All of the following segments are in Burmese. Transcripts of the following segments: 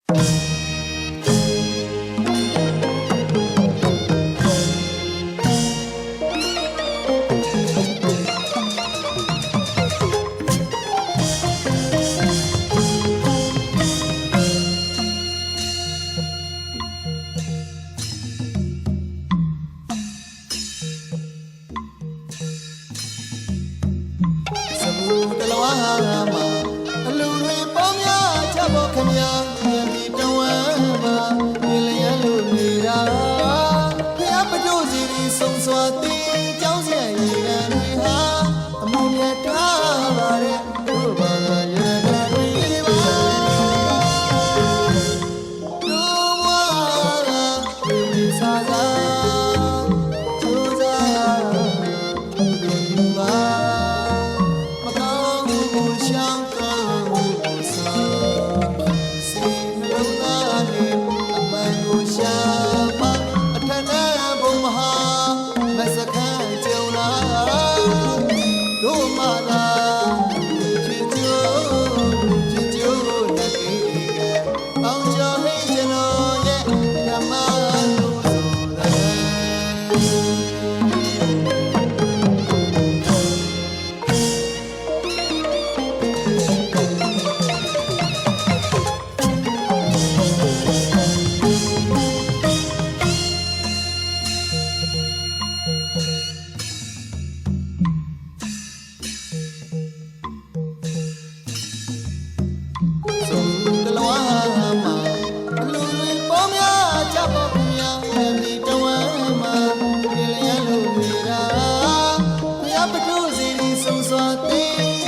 Hãy subscribe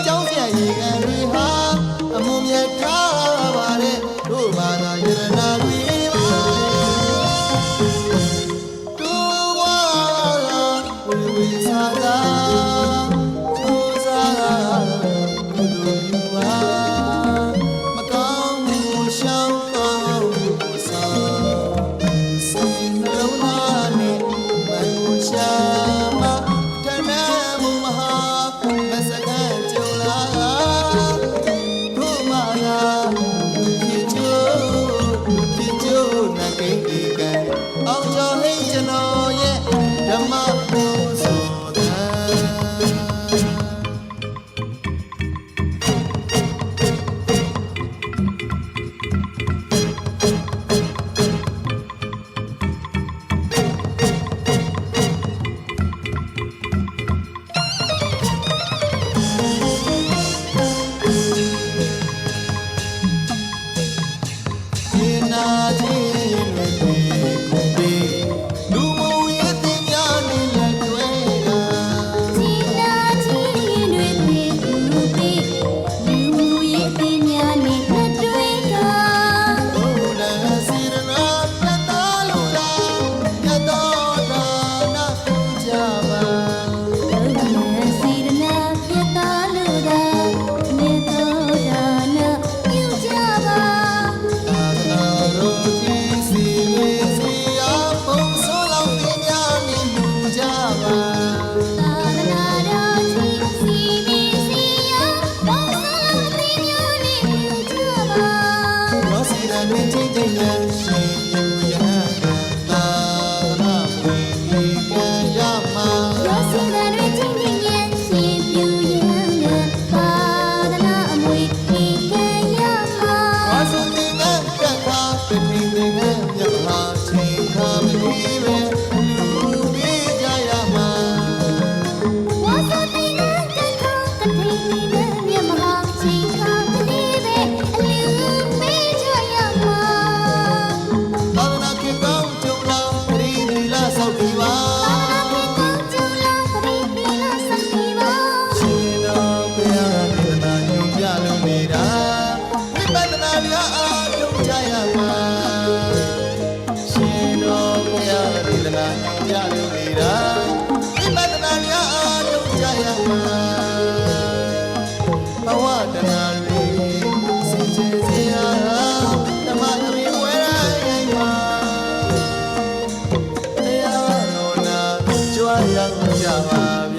cho kênh Ghiền Mì Gõ để không bỏ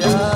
lỡ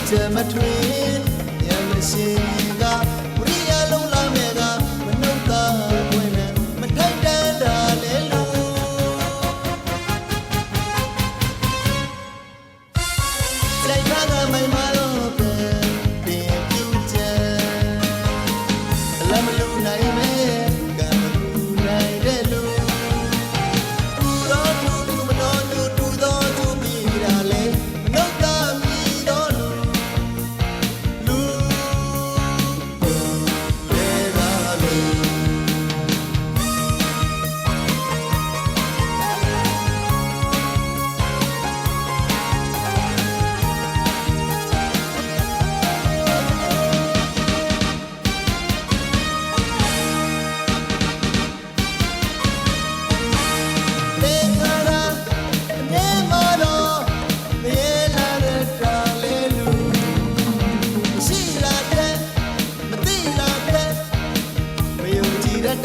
မထွေရမရှင်ကဝရိယလုံးလာမဲ့ကမနှုတ်သားဝင်နဲ့မထိုက်တန်တာလေလို့လိုက်ပါကမိုင်မာတော့ပဲပြင်ပြူချံအလမလူနိုင်မဲ့ကမလူနိုင်တဲ့လူသူတော်သူမတော်သူသူတော်သူပြီးတာလေမနှုတ်သားပြီးတော့လူ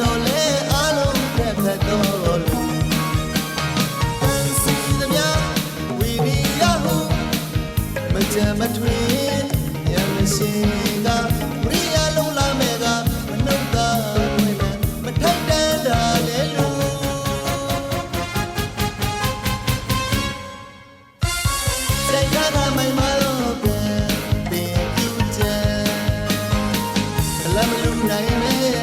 တော်လေအားလုံးဖက်ဖက်တော်လူစီသမျှဝီရီယဟုမကြမ်းမထွေရမရှင်ကဝရိယလုံးလာမဲ့ကမနှုတ်သားဝင်နဲ့မထိုက်တန်တာလေလို့စိတ်ကားကမိုင်မာတော့ပြန်ပြင်ပြူချံအလမလူနိုင်မဲ့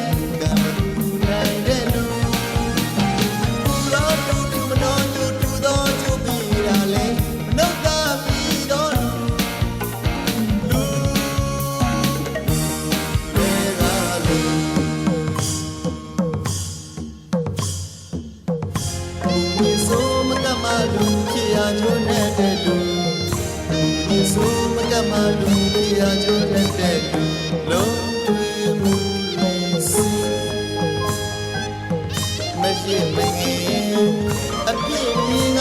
လူဖြစ်ရချိုးနေတဲ့လူဒီဆိုမကမလူဖြစ်ရချိုးနေတဲ့လူလုံးတွေမှုလေးစီမရှိမငယ်အပြည့်မြင်က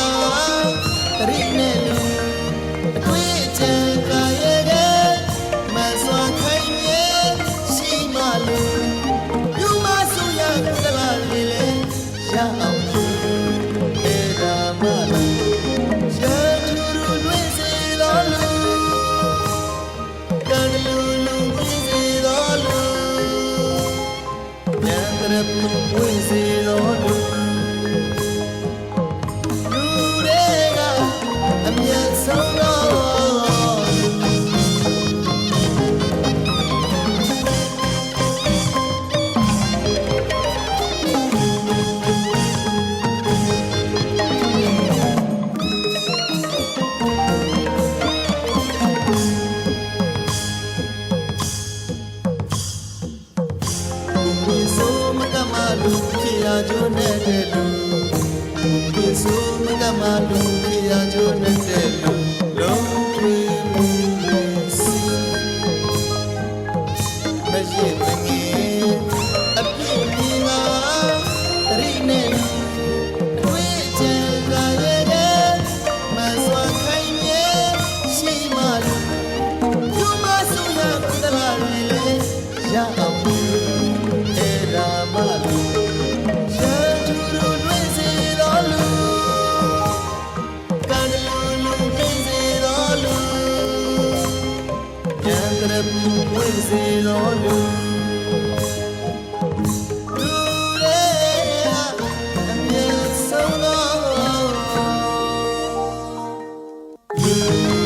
တရိနဲ့လူအတွေ့အကြံကရဲ့မစွာခိုင်ရဲ့ရှိမလူယူမဆူရကလာလေးလေရအောင်ဝင်စေတော်လူတွေကအမြတ်ဆုံးတော်လူဖြစ်ရချိုးနေတဲ့လူဒီဆိုမကမလူဖြစ်ရချိုးနေတဲ့လူလုံးတွေမှုလေးစီမရှိမငယ်အပြည့်မြင်ကတရိနဲ့လူအတွေ့အကြံကရဲ့မစွာခိုင်ရဲ့ရှိမလူယူမဆူရကလာလေးလေရအောင်အဲ့ဒါမလူဝင်စေတော်လူတွေအမြတ်ဆုံးတော်လူ မ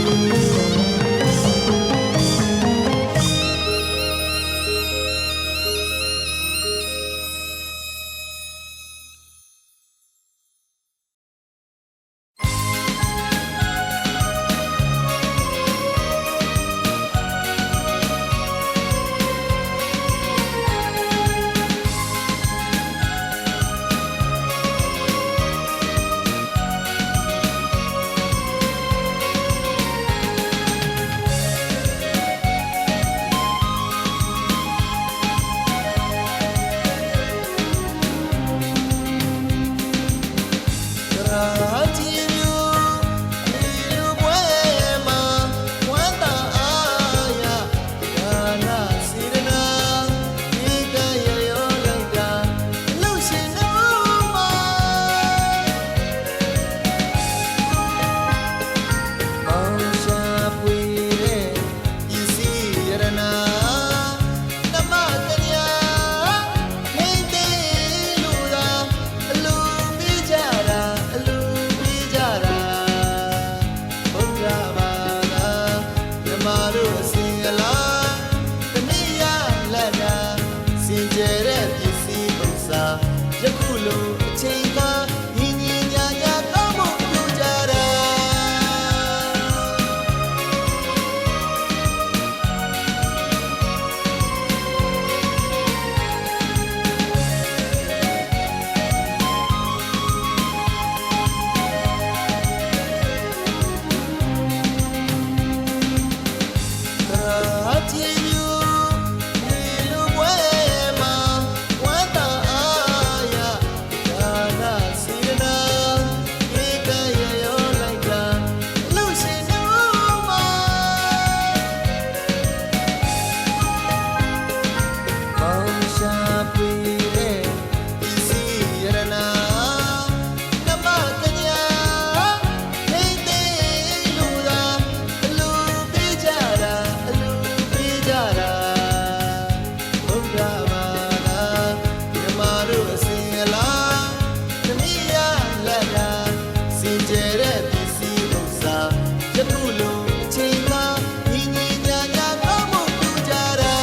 ခုလိုအချိန်မှာညီညီညာညာကောင်းမှုပြုကြတာ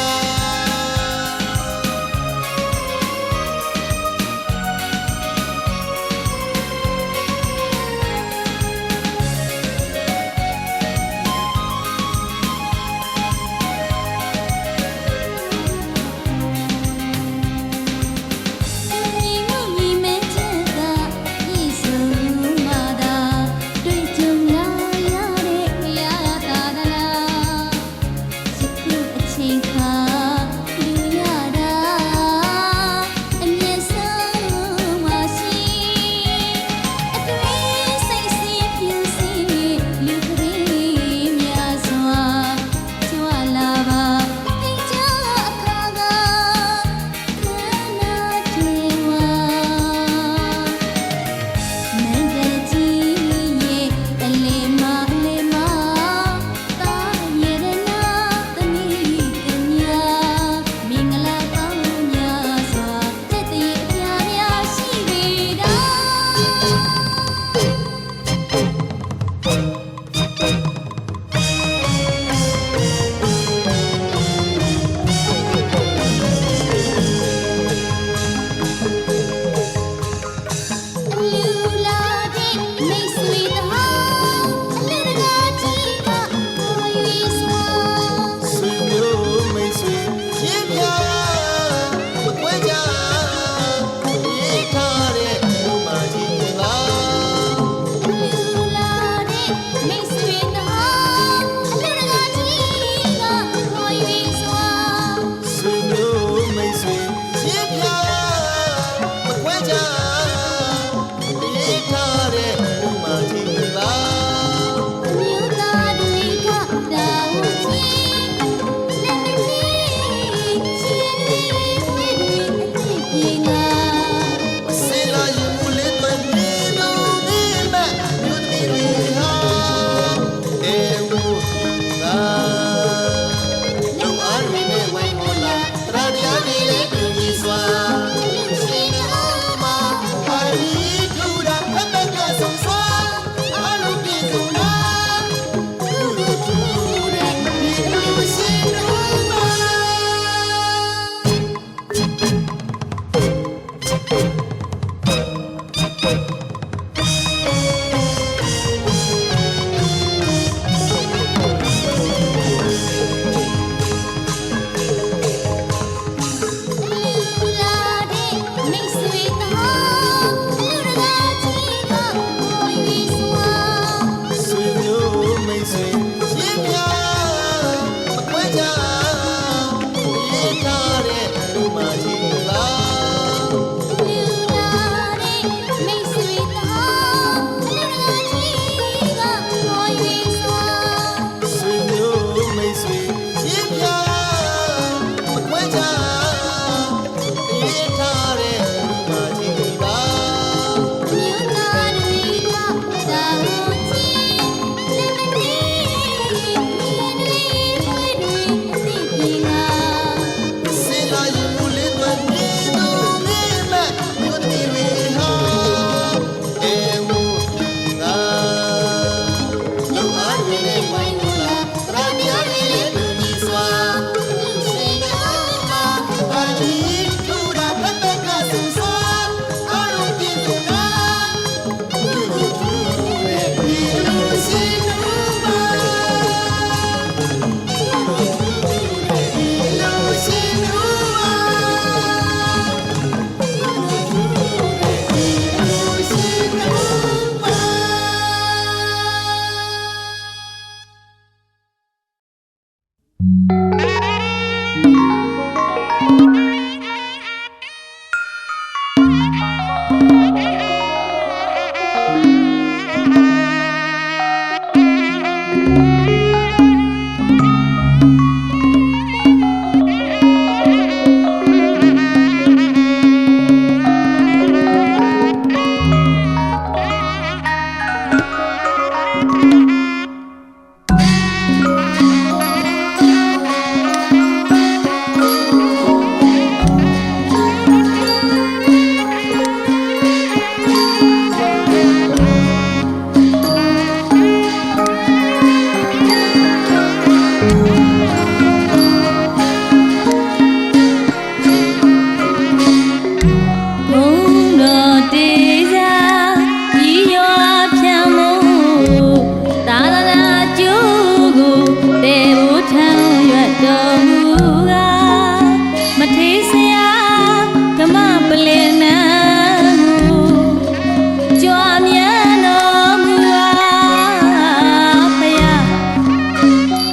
မ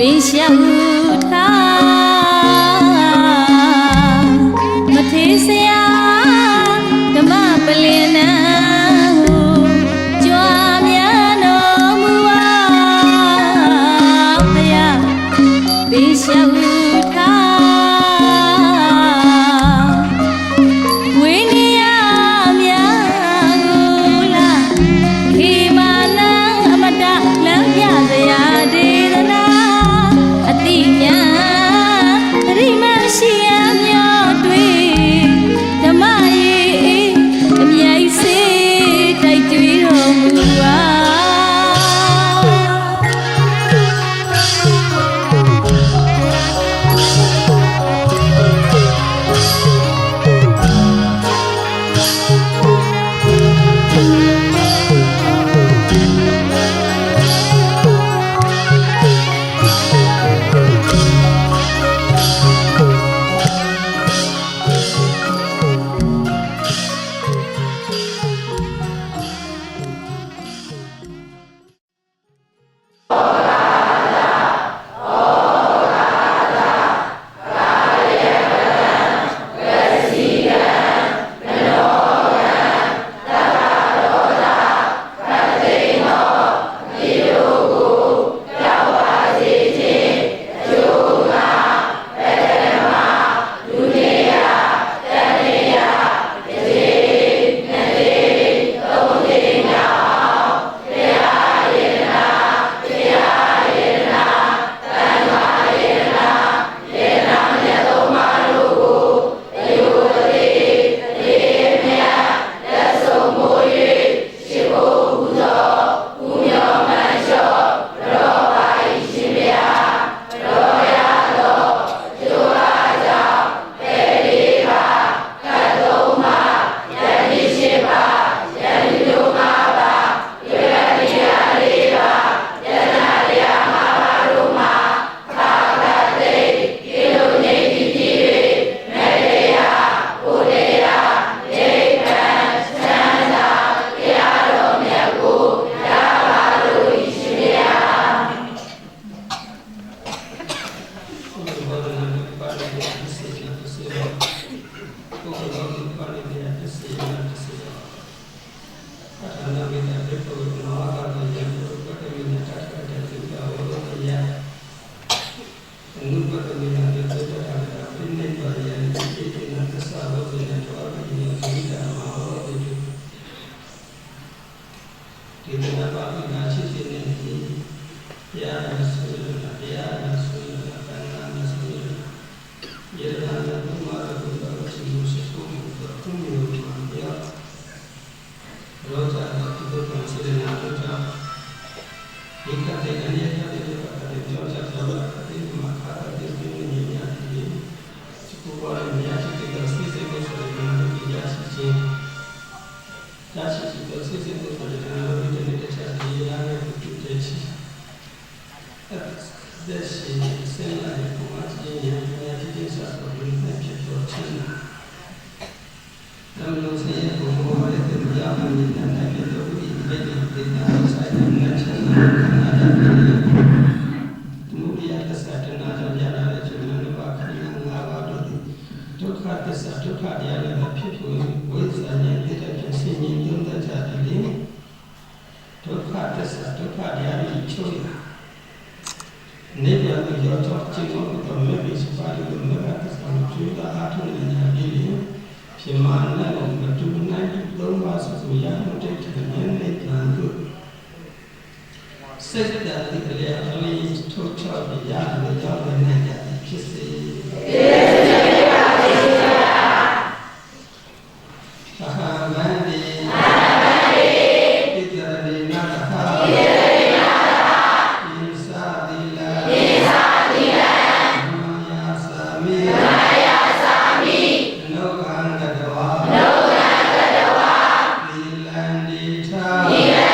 ပေးရှောက်ထားမထေးစရာဓမ္မပလင်နံကြွားများတော်မူပါဘုရားပေးရှောက်ထားဝိနည်းများကိုလားခေမာနံအမတလမ်းပြစရာဒေသနာအတိညာပရိမရှိယမျောတွေ့ဓမ္မရေအမြိုက်စေတိုက်ကြွေးတော်မူပါ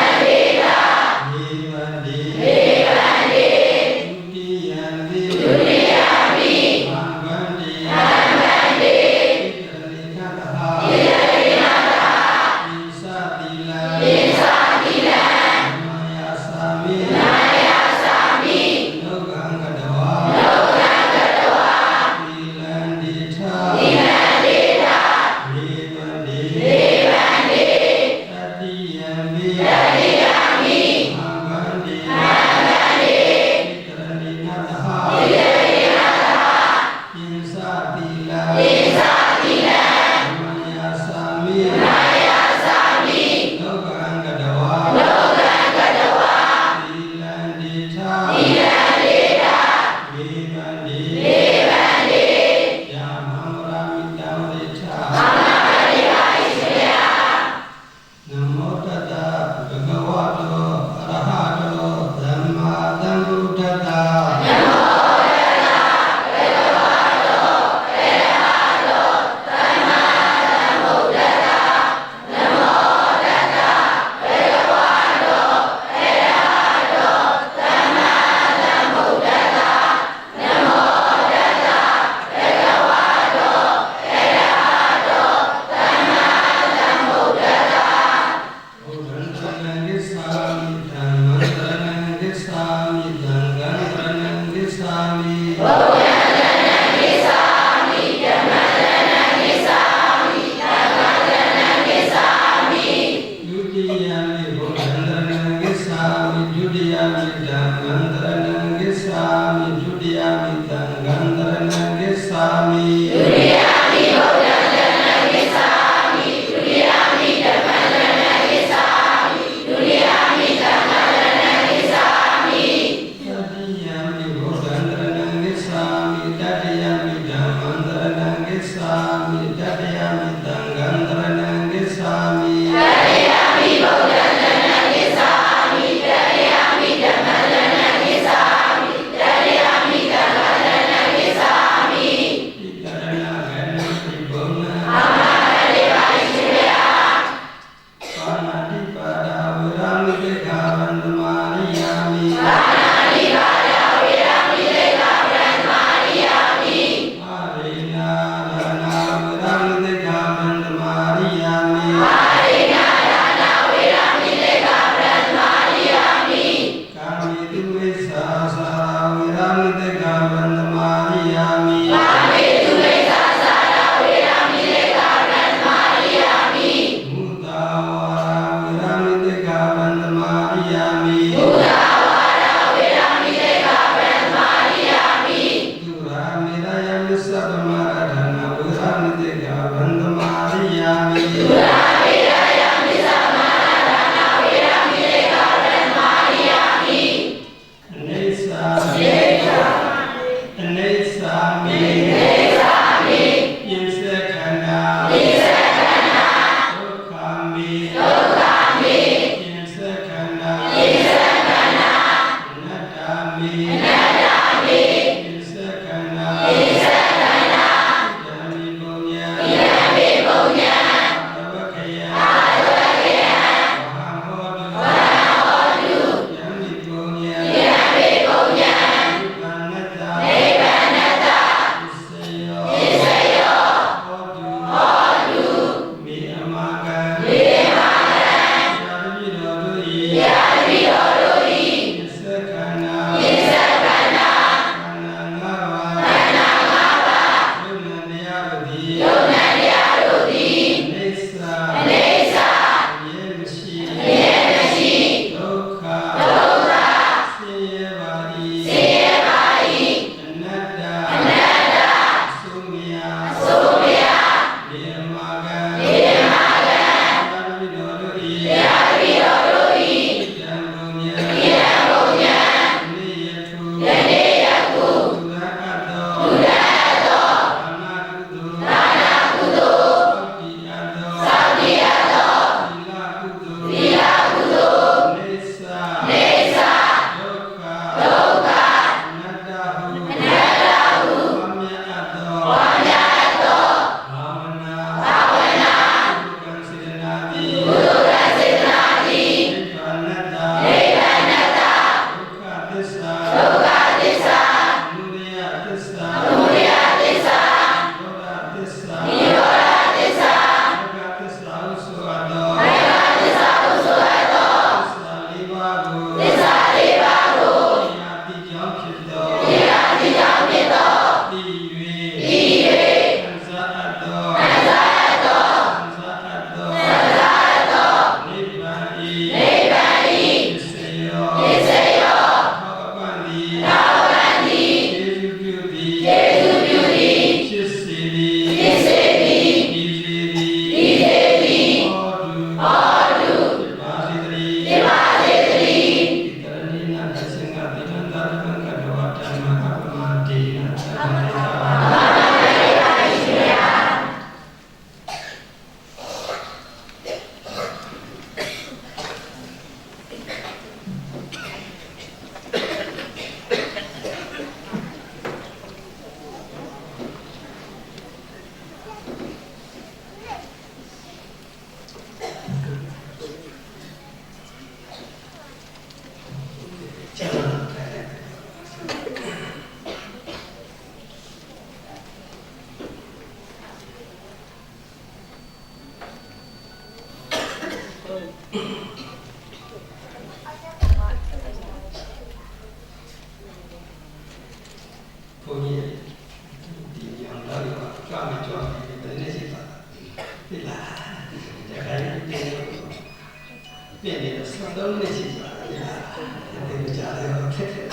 Amen. ခ ုန်းကြီးဒီညောင်တော့ကြွားမယ်ကြွားမယ်ဘယ်နဲ့ရှိပါဒီလားတခါရင်ပြင်နေတော့စတော့နေရှိပါဒီလားဒီကြားရတော့ခက်တယ်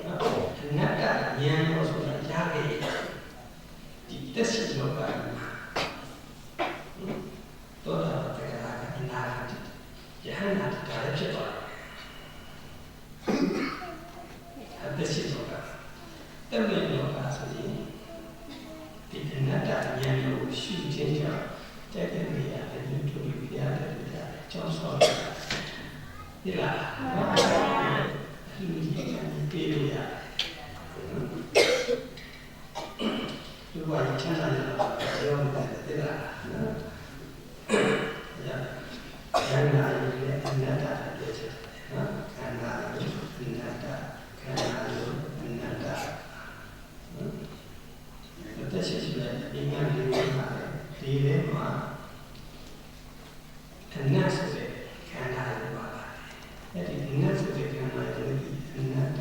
အနတ္တဉာဏ်လို့ဆိုတာရခဲ့ဒီတက်ရှိလောကသောတာပတ္တရာကအနာဂတ်ယဟန္တာဒါလည်းဖြစ်သွားတယ်တက်ရှိလောကတက်မြင့်လောကဆိုရင်ဒီအနတ္တဉာဏ်ကိုရှုခြင်းကြောင့်တဲ့တဲ့နေရာတွေတို့ပြရတယ်ကျောင်းဆောက်ဒီလားလူကြီးကနေပြေးလို့ရဒီဘဝချမ်းသာရတော့ရောင်းတယ်ဒီလားရခန္ဓာရဲ့အနတ္တတဲ့ချက်နော်ခန္ဓာရဲ့အနတ္တခန္ဓာရဲ့အနတ္တနော်တဲ့ချက်ရှိတယ်ဒီငါးလေးပါဒီထဲမှာအနတ်ဆိုတဲ့ခန္ဓာရဲ့ပါအဲ့ဒီအနတ်ဆိုတဲ့ခန္ဓာရဲ့အနတ္တ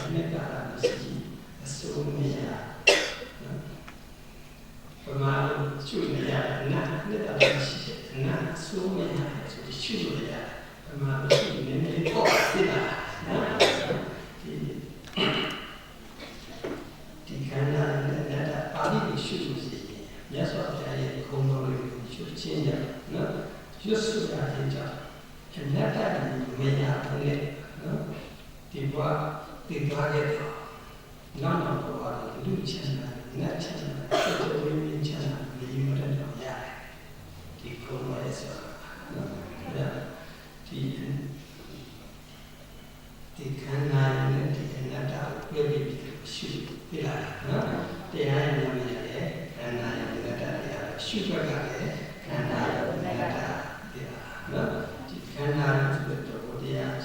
အနိကာရမရှိအစိုးမရပမာရှုနေရအနတ်အနိကာရမရှိအနတ်အစိုးမရဆိုရှုလို့ရပမာရှုနေနေပေါ့သိလားဒီခန္ဓာရဲ့အနတ္တပါဠိကိုရှုလို့ရှိရင်မြတ်စွာဘုရားရဲ့ခုံတော်လေးကိုရှုခြင်းရနော်ရွတ်ဆိုတာခြင်းကြောင့်အနတ္တကိုမရဘူးလေနော်ဒီဘဝဒီဘဝရဲ့နောက်နောက်ဘဝကိုလူချမ်းသာနတ်ချမ်းသာစိတ်တော်ဝိညာဉ်ချမ်းသာဒီမတဲ့တော့ရတယ်ဒီကိုယ်ရဲ့ဆိုတာနော်ဒီခန္ဓာနဲ့ဒီအနတ္တကိုပြည့်ပြီးရှုပြလာနော်တရားရဲ့ဉာဏ်နဲ့ခန္ဓာရဲ့အနတ္တတရားရှုထွက်လာတယ်ခန္ဓာရဲ့အနတ္တတရားနော်ဒီခန္ဓာဆိုတဲ့တရား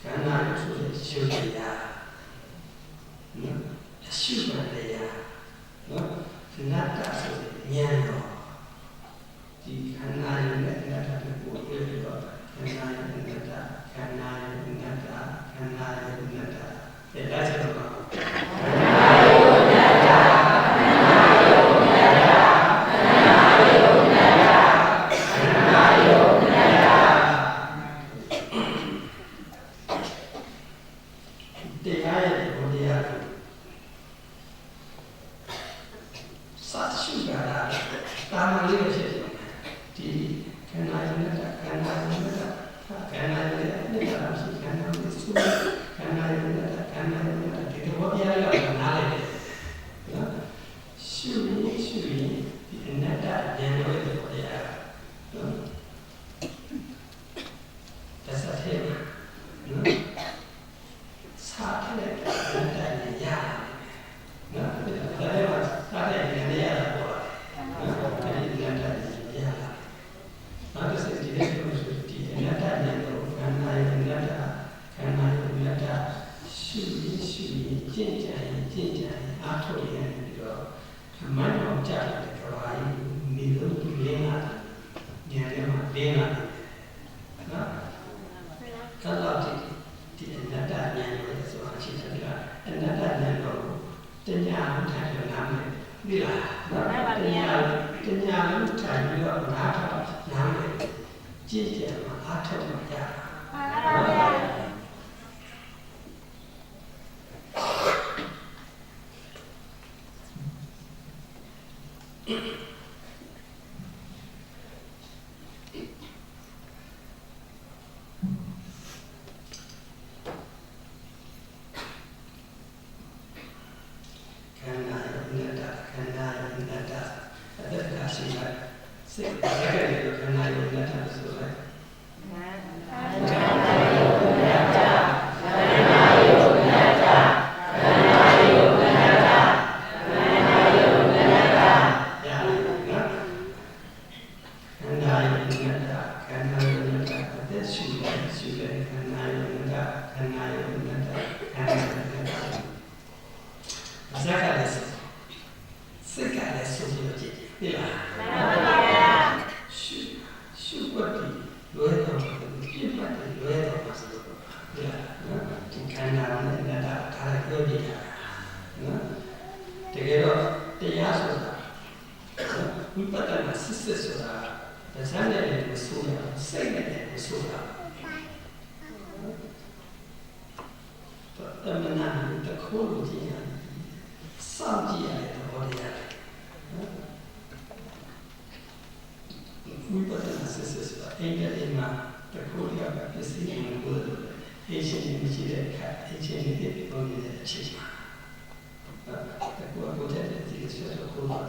ခန္ဓာဆိုတဲ့ရှုတရားနော်အရှုမှန်တရားနော်အနတ္တဆိုတဲ့ဉာဏ်တော်ဒီခန္ဓာရဲ့အနတ္တကိုပြည့်ပြီးတော့ခန္ဓာရဲ့အနတ္တခန္ဓာရဲ့အနတ္တခန္ဓာရဲ့အနတ္တတရားချက်တော့ခန္ဓာ မနာတခိုးလို့ကျင်ရတယ်စောင့်ကြည့်ရတဲ့သဘောတရားဝိပဿနာစစ်စစ်ဆိုတာအင်္ဂလိပ်မှာတခိုးရကပစ္စည်းကိုလို့အချင်းချင်းမရှိတဲ့အခါအချင်းချင်းတွေပုံနေတဲ့အချိန်မှာတခိုးကိုတဲ့ဒီဆိုတော့ခိုးပါ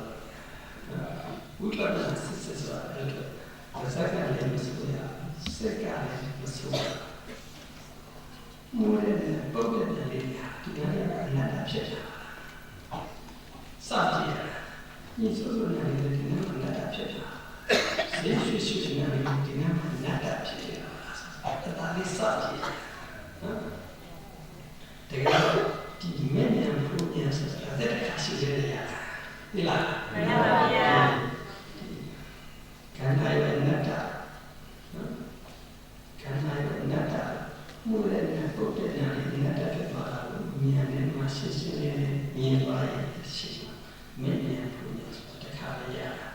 ဝိပဿနာစစ်စစ်ဆိုတာအဲ့ဒါစက္ကန့်လေးမစိုးရစက္ကန့်လေးမစိုးရမူရတဲ့ပုံပြတဲ့လေးကဒီကနေ့ကအနာဖြစ်တာစကြည့်ရညီစိုးစိုးနဲ့ဒီနေ့ကအနာဖြစ်တာဒီရွှေရွှေနဲ့ဒီနေ့ကအနာဖြစ်တာအဲ့ဒါလေးစကြည့်တကယ်ဒီမဲ့နဲ့ပရိုတင်ဆိုတာတဲ့အခါရှိကြရတာဒီလားမှန်ပါဗျာခန္ဓာရဲ့အနတ္တခန္ဓာရဲ့အနတ္တမူရတဲ့ပုဒ်တဲ့ဉာဏ်အနတ္တဖြစ်သွားတာကိုဉာဏ်နဲ့မှရှင်းရှင်းလေးမြင်သွားရရှိမှာမင်းဉာဏ်ပူညာဆိုတာတခါလေရတာ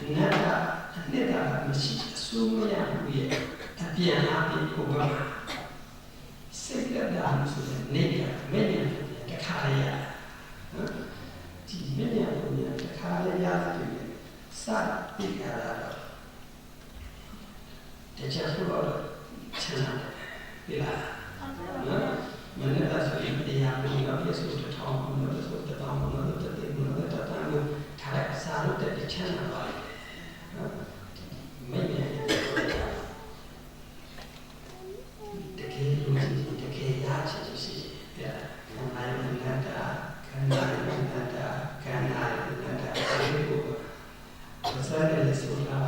အနတ္တအနှစ်သာရမရှိအစိုးမရဘူးရဲ့အပြန်အပြင်ကိုပါစိတ်ကတာဆိုတဲ့နေကမင်းဉာဏ်ပူညာတခါလေရတာဒီမင်းဉာဏ်ပူညာတခါလေရတယ်စတိရတာတခြားဆိုတော့ချမ်းသာတယ်လားမနေ့ကဆိုရင်တရားကိုပြောပြဆိုတဲ့ထောင်းဘုံလို့ဆိုတဲ့တောင်းဘုံလို့တဲ့တေဘုံလို့တဲ့တောင်းကိုထားလိုက်စားလို့တဲ့ချမ်းသာပါလေမင်းရဲ့တကယ်လို့တကယ်ရချင်ရှိတယ်ခန္ဓာရဲ့အနတ္တခန္ဓာရဲ့အနတ္တခန္ဓာရဲ့အနတ္တဒီကိုစတဲ့ဆိုတာ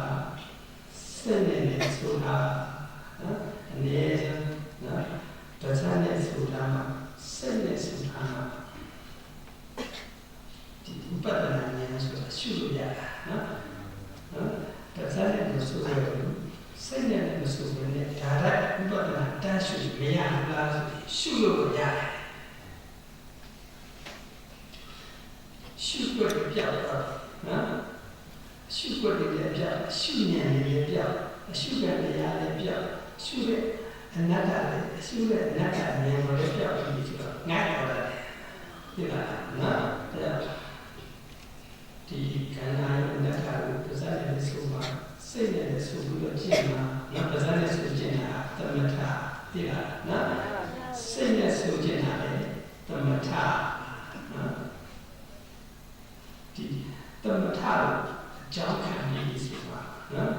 စိတ်နဲ့ဆိုတာအနေနော်ပဇာနဲ့ဆိုတာစိတ်နဲ့ဆိုတာဒီဥပဒနာဉာဏ်ဆိုတာရှုလို့ရတာနော်ပဇာနဲ့ဆိုတာစိတ်နဲ့ဆိုတာနဲ့ဒါရဥပဒနာတန်းရှုမရဘူးလားရှုလို့ရတယ်ရှုလို့ပြောက်တော့နော်ရှုွက်လည်းပြောက်ရှုဉာဏ်လည်းပြောက်ရှုတဲ့တရားလည်းပြောက်ရှုတဲ့အနတ္တလည်းရှုတဲ့အနတ္တဉာဏ်လည်းပြောက်ပြီးဆိုတော့ငါ့ရောတယ်ဒီလားနော်ဒီခန္ဓာရဲ့အနတ္တကိုပဇာနဲ့ဆိုမှစိတ်နဲ့ဆိုပြီးတော့ကျင့်မှာနော်ပဇာနဲ့ဆိုကျင့်တာသမထဒီလားနော်စိတ်နဲ့ဆိုကျင့်တာလည်းသမထနော်ဒီသမထကြောင့်ခံနေဆိုတာနော်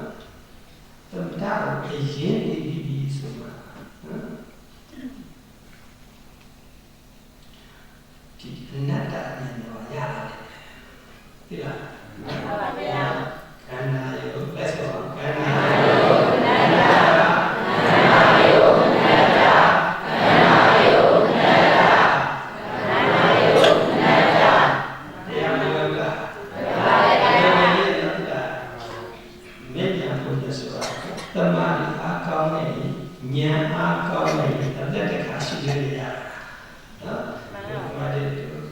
သမထကိုအရင်နေပြီးဆိုတာနော်ဒီအနတ္တဉာဏ်ရောရတယ်ဒီလားမှန်ပါဗျာခန္ဓာရောလက်စောခန္ဓာရောအနတ္တခန္ဓာရောအနတ္တခန္ဓာရောအနတ္တခန္ဓာရောအနတ္တတရားမလို့လားတမာရီအားကောင်းတဲ့ဉာဏ်အားကောင်းတဲ့အသက်တခါရှိရရတာနော်မာရီတို့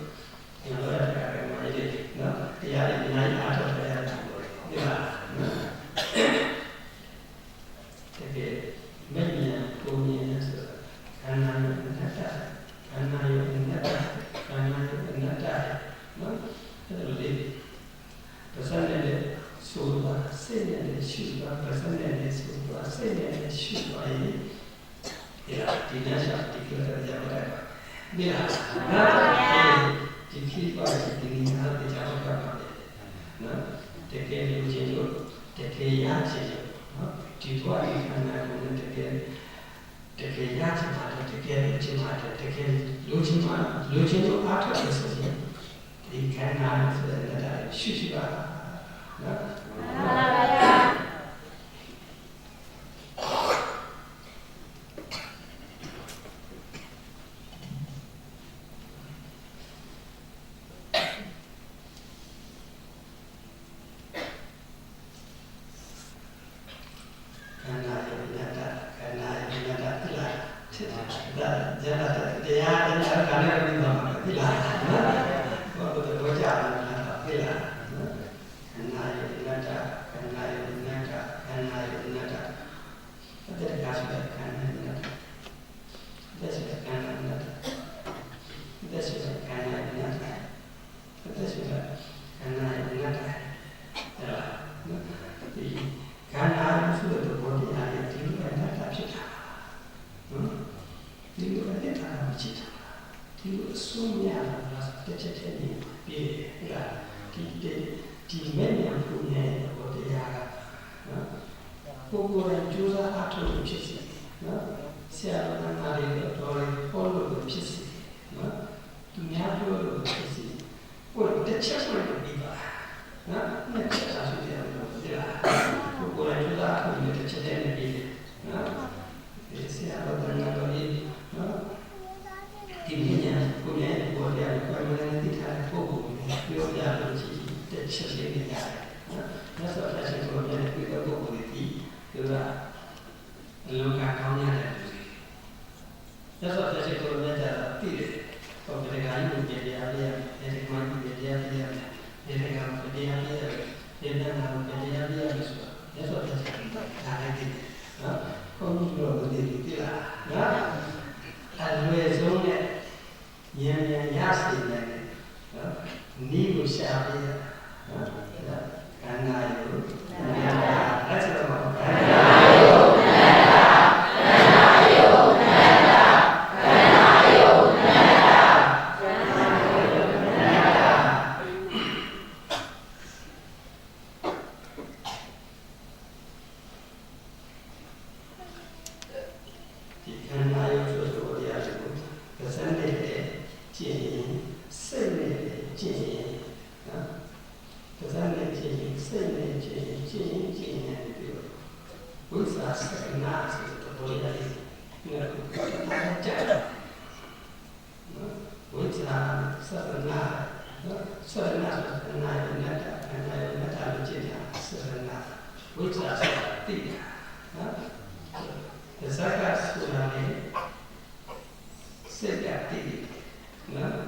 ဒီလိုရတာကမာရီနော်တရားရည်နိုင်အားထုတ်ရတာဒီလားတကယ်မဉ္ဇဉ်ပုံဉာဏ်ဆိုတာခန္ဓာရဲ့အနတ္တခန္ဓာရဲ့အနတ္တခန္ဓာရဲ့အနတ္တနော်အဲ့လိုလေးပစံနဲ့ဆိုတာစိတ်နဲ့ရှုတာပစံနဲ့ဆိုတာစိတ်နဲ့ရှုပါရင်ဒီနေ့ရှာဒီကလေးရပါတယ်ဒီလားဒီခိပါဒီနေ့ဟာဒီကြောင့်ပါနော်တကယ်လို့ချင်းလို့တကယ်ရချင်နော်ဒီဘဝဒီခန္ဓာကိုတကယ်ရချင်ပါတယ်တကယ်လို့ချင်းပါတယ်တကယ်လို့ချင်းပါလို့ချင်းလို့အားထုတ်ရဆိုရင်ဒီခန္ဓာဆိုတဲ့ရှုပါနော်မှန်ပါဗျာ ဒီအဆုံးရတာတစ်ချက်ချင်းနေပြီဒါဒီမဲ့ညာပူနေတော့တရားကနော်ပုဂ္ဂိုလ်ရဲ့ကြိုးစားအားထုတ်ဖြစ်စီနော်ဆရာတော်နာရီတော်ရင်ပေါ်လို့ဖြစ်စီနော်သူများပြောလို့ဖြစ်စီကိုယ်တစ်ချက်မှမပြီးပါနော်နှစ်ချက်သာဆိုတယ်တော့ဒီလားပုဂ္ဂိုလ်ရဲ့ကြိုးစားအားထုတ်တစ်ချက်တည်းနဲ့ပြီးတယ်နော်ဒီဆရာတော်နာတော်ကြီးနော်ဒီဉာဏ်ကိုယ်ရဲ့ဘောရကိုယ်ရဲ့တိထားတဲ့ပုဂ္ဂိုလ်ကိုပြောပြလို့ရှိတဲ့ချက်လေးတွေရတယ်နော်မြတ်စွာဘုရားရှင်ကိုယ်ရဲ့ဒီပုဂ္ဂိုလ်တွေဒီကအလောကကောင်းရတယ်မြတ်စွာဘုရားရှင်ကိုယ်ရဲ့တာတည်တယ်ဟောဒီကနေ့ဒီတရားလေးအဲဒီမှာဒီတရားလေးဒီကံတရားလေးဒီနာမတရားလေးဆိုမြတ်စွာဘုရားရှင်ကဒါလည်းတည်တယ်နော်ဘုန်းကြီးတို့ဒီတိလားနော်အလွယ်ဆုံးနဲ့ဉာဏ်ဉာဏ်ရစေတယ်နော်နိဗ္ဗာန်ရှာပေးရနော်ကန္နာယုအဲ့ဒါတော့ကန္နာယုငါ့က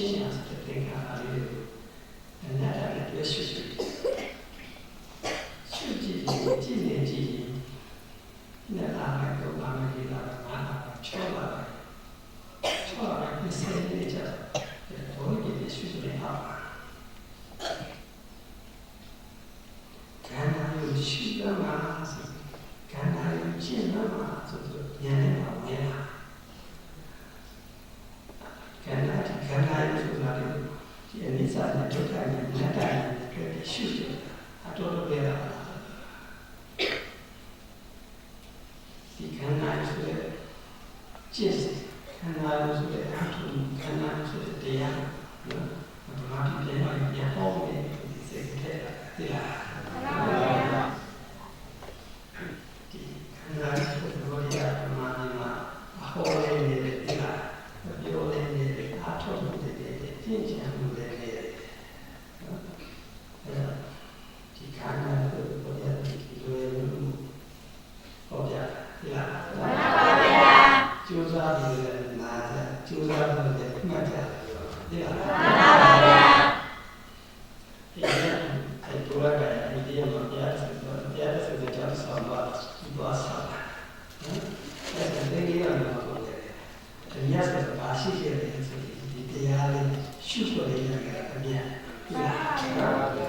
ချင်းရတဲ့သင်္ခါရလေးကိုအနတ္တနဲ့တွဲရှုကြည့်ကြည့်နဲ့လာမယ်တော့လာမယ်ဒီလာမှာချောလာပြည့်နေကြတယ်ဘုန်းကြီးရှုနေပါခန္ဓာကိုရှိရမှာခန္ဓာကိုရှင်းရမှာဆိုတော့ဉာဏ်နဲ့ပါဝင်လာခန္ဓာကိုဆိုတာလေဒီအနိစ္စနဲ့ဒုက္ခနဲ့အနတ္တနဲ့တွေ့ပြီးရှုတယ်အတော်တော်ပြရတာဒီခန္ဓာဆိုတဲ့จิตခန္ဓာဆိုတဲ့အထုခန္ဓာဆိုတဲ့တရားနော်ဘာမှပြန်ပြန်ဟောနေဒီစိတ်ထဲဒီလားဒီခန္ဓာဆိုတဲ့ဘောရအမှန်မှာအဟောလေးနေဒီလားပြောလေးနေအထုနေတဲ့ပြင်းချင်မှုတွေနေဒီခန္ဓာဆိုတဲ့ဘောရဒီလိုမျိုးဟောပြဒီလားမှန်ပါဗျာကျိုးစားပြီးနာကျိုးစားပြီးမှတ်ကြဒီလားမှန်ပါဗျာဒီတော့အဲ့ဒီမှာတရားစတဲ့ကြောင့်ဆောင်းပါဒီပါစားနော်အဲ့ဒါတကယ်ရမှာပေါ့လေတရားစတဲ့ပါရှိခဲ့တယ်ဆိုဒီတရားလေးရှုဖို့လေးရတယ်အမြဲဒီလားမှန်ပါဗျာ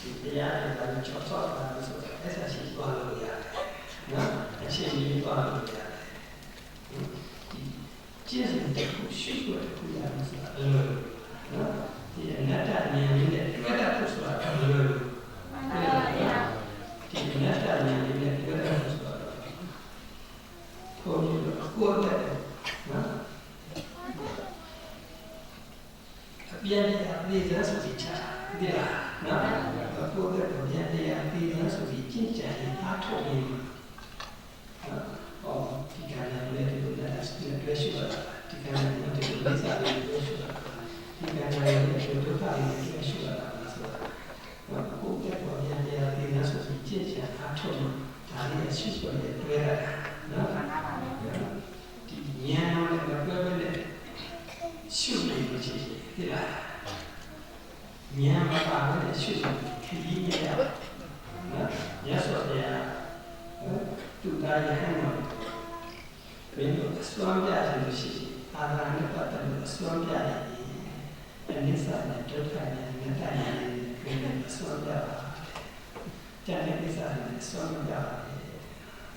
ဒီတရားလေးကကြောက်ဆော့တာဆိုတော့အဲ့ဒါရှိသွားလို့ရတယ်နော်အချင်းကြီးသွားလို့ရတယ်ဒီကျင့်တဲ့ကိုရှုဖို့ကိုရမှာဆိုတာနော်ဒီအနတ္တဉာဏ်နဲ့တွေ့တတ်ဖို့ဆိုတာဘယ်လိုလဲဒီအနတ္တဉာဏ်နဲ့တွေ့တတ်ဖို့ဆိုတာဘုန်းကြီးတို့ကိုယ်နဲ့နော်အပြည့်နဲ့အပြည့်ရဆိုပြီးချာဒီလားနော်ကိုယ်နဲ့ပြန်ပြန်အပြည့်ရဆိုပြီးကြင်ကြံအားထုတ်နေဒီကံနဲ့ဒီလိုနဲ့တွေ့ရှိတာဒီကံနဲ့ဒီလိုလက်စားလေးတွေ့ရှိတာဒီကံနဲ့ဒီလိုဒုက္ခလေးတွေ့ရှိတာဆိုတာကိုယ်ကပေါ်ရတဲ့ဒီလိုဆိုပြီးကြင်ကြံအားထုတ်ဒါလေးရှိဆိုရင်တွေ့ရတာနော်ဒီဉာဏ်နဲ့ပြောတဲ့ရှုနေလို့ရှိတယ်ဒီလားဉာဏ်မှာပါတဲ့ရှုနေခရီးရရနော်ရသော်တရားသူသားရဟန်းမှာဘယ်လိုအစွမ်းပြတယ်လို့ရှိရင်အာရဏပတ်တယ်လို့အစွမ်းပြတယ်အနိစ္စနဲ့ဒုက္ခနဲ့အနတ္တနဲ့ဘယ်လိုအစွမ်းပြတာကျန်တဲ့ကိစ္စနဲ့အစွမ်းပြတာ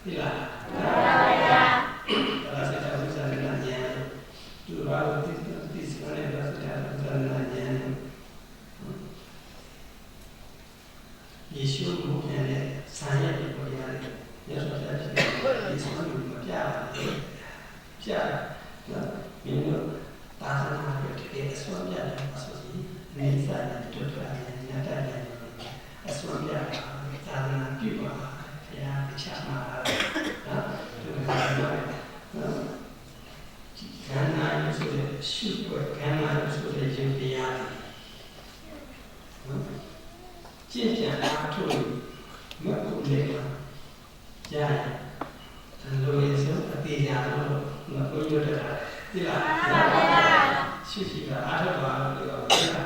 ဒီလားမှန်ပါဗျာဒါဆိုတော့ဥစ္စာနဲ့ဉာဏ်သူဘာလို့ဒီစကားနဲ့ပြောတာလဲဉာဏ်ယေရှုကိုပြန်တဲ့ဆာရဲ့ပေါ်ရတယ်ရသော်ပြတယ်ဒီစကားကိုမပြဘူးပြနော်မင်းတို့သာသနာ့အတွက်တကယ်အစွမ်းပြတယ်ဆိုရင်နေစာနဲ့ဒုက္ခနဲ့အနတ္တနဲ့အစွမ်းပြသာသနာပြုပါဘုရားချမ်းသာနော်ဒီလိုနော်ခန္ဓာဆိုတဲ့ရှုပ်ခန္ဓာဆိုတဲ့ယုတ်တရားနော်ကျင့်ကြံအားထုတ်မဟုတ်လေကြားလိုရဆုံးအသေးညာတော့မကိုရတာဒီလားရှိရှိကအားထုတ်ပါလို့ပြောတာ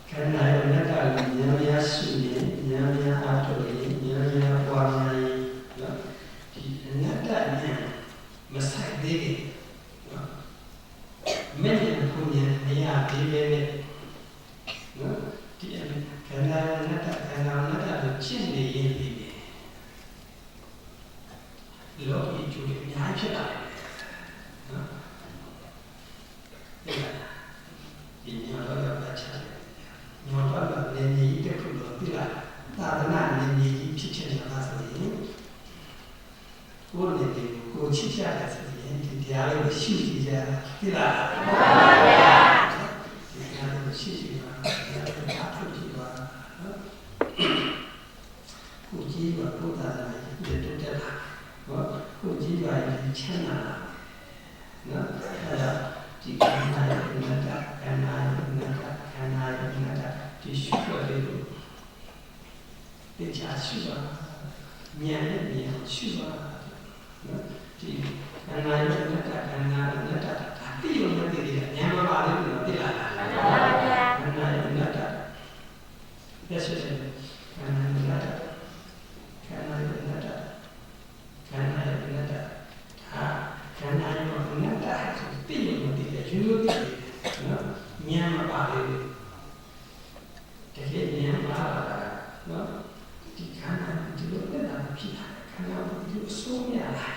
ခန္ဓာရဲ့အနတ္တကိုဉာဏ်များရှိရင်ဉာဏ်များအားထုတ်ရင်ဉာဏ်များပွားများရင်နော်ဒီအနတ္တနဲ့မဆိုင်သေးဘူးနော်မင်းရဲ့ဘုရားမရသေးပဲနော်ဒီခန္ဓာအနတ္တကိုရှင်းနေရင်ဒီလောကီကျိုးအများကြီးဖြစ်လာတယ်နော်ဒီညောတော့ပါချာညောတော့လည်းနေတက်ဖို့လို့ပြလာသာသနာနေနေကြီးဖြစ်ချင်တာဆိုရင်ကိုယ်နေကိုချစ်ချတာဆိုရင်ဒီတရားလေးရှိကြည့်ကြပြလာမှန်ပါဗျာဒီတရားလေးရှိကြည့်ပါတရားထုတ်ကြည့်ပါနော်ကိုကြည့်ပါဘုရားရဲ့တက်တက်တာကိုကြည့်ပါရင်ချမ်းသာနော်အဲ့ဒါဒီခန္ဓာရဲ့အနတ္တခန္ဓာရဲ့အနတ္တခန္ဓာရဲ့အနတ္တဒီရှုပ်လေးကိုတရားရှုပါဉာဏ်နဲ့ဉာဏ်ရှုပါနော် ဒီခန္ဓာရဲ့အနတ္တခန္ဓာအနတ္တဒါတိရုံနဲ့တည်တယ်ဉာဏ်မပါသေးဘူးသိလားခန္ဓာရဲ့အနတ္တyes yes ခန္ဓာရဲ့အနတ္တခန္ဓာရဲ့အနတ္တခန္ဓာရဲ့အနတ္တဟာခန္ဓာရဲ့အနတ္တဆိုတိရုံနဲ့တည်တယ်ယူလို့တည်တယ်နော်ဉာဏ်မပါသေးဘူးတကယ်ဉာဏ်ပါလာတာနော်ဒီခန္ဓာဒီလိုနဲ့တာဖြစ်တာခန္ဓာဒီလိုဆုံးရတာ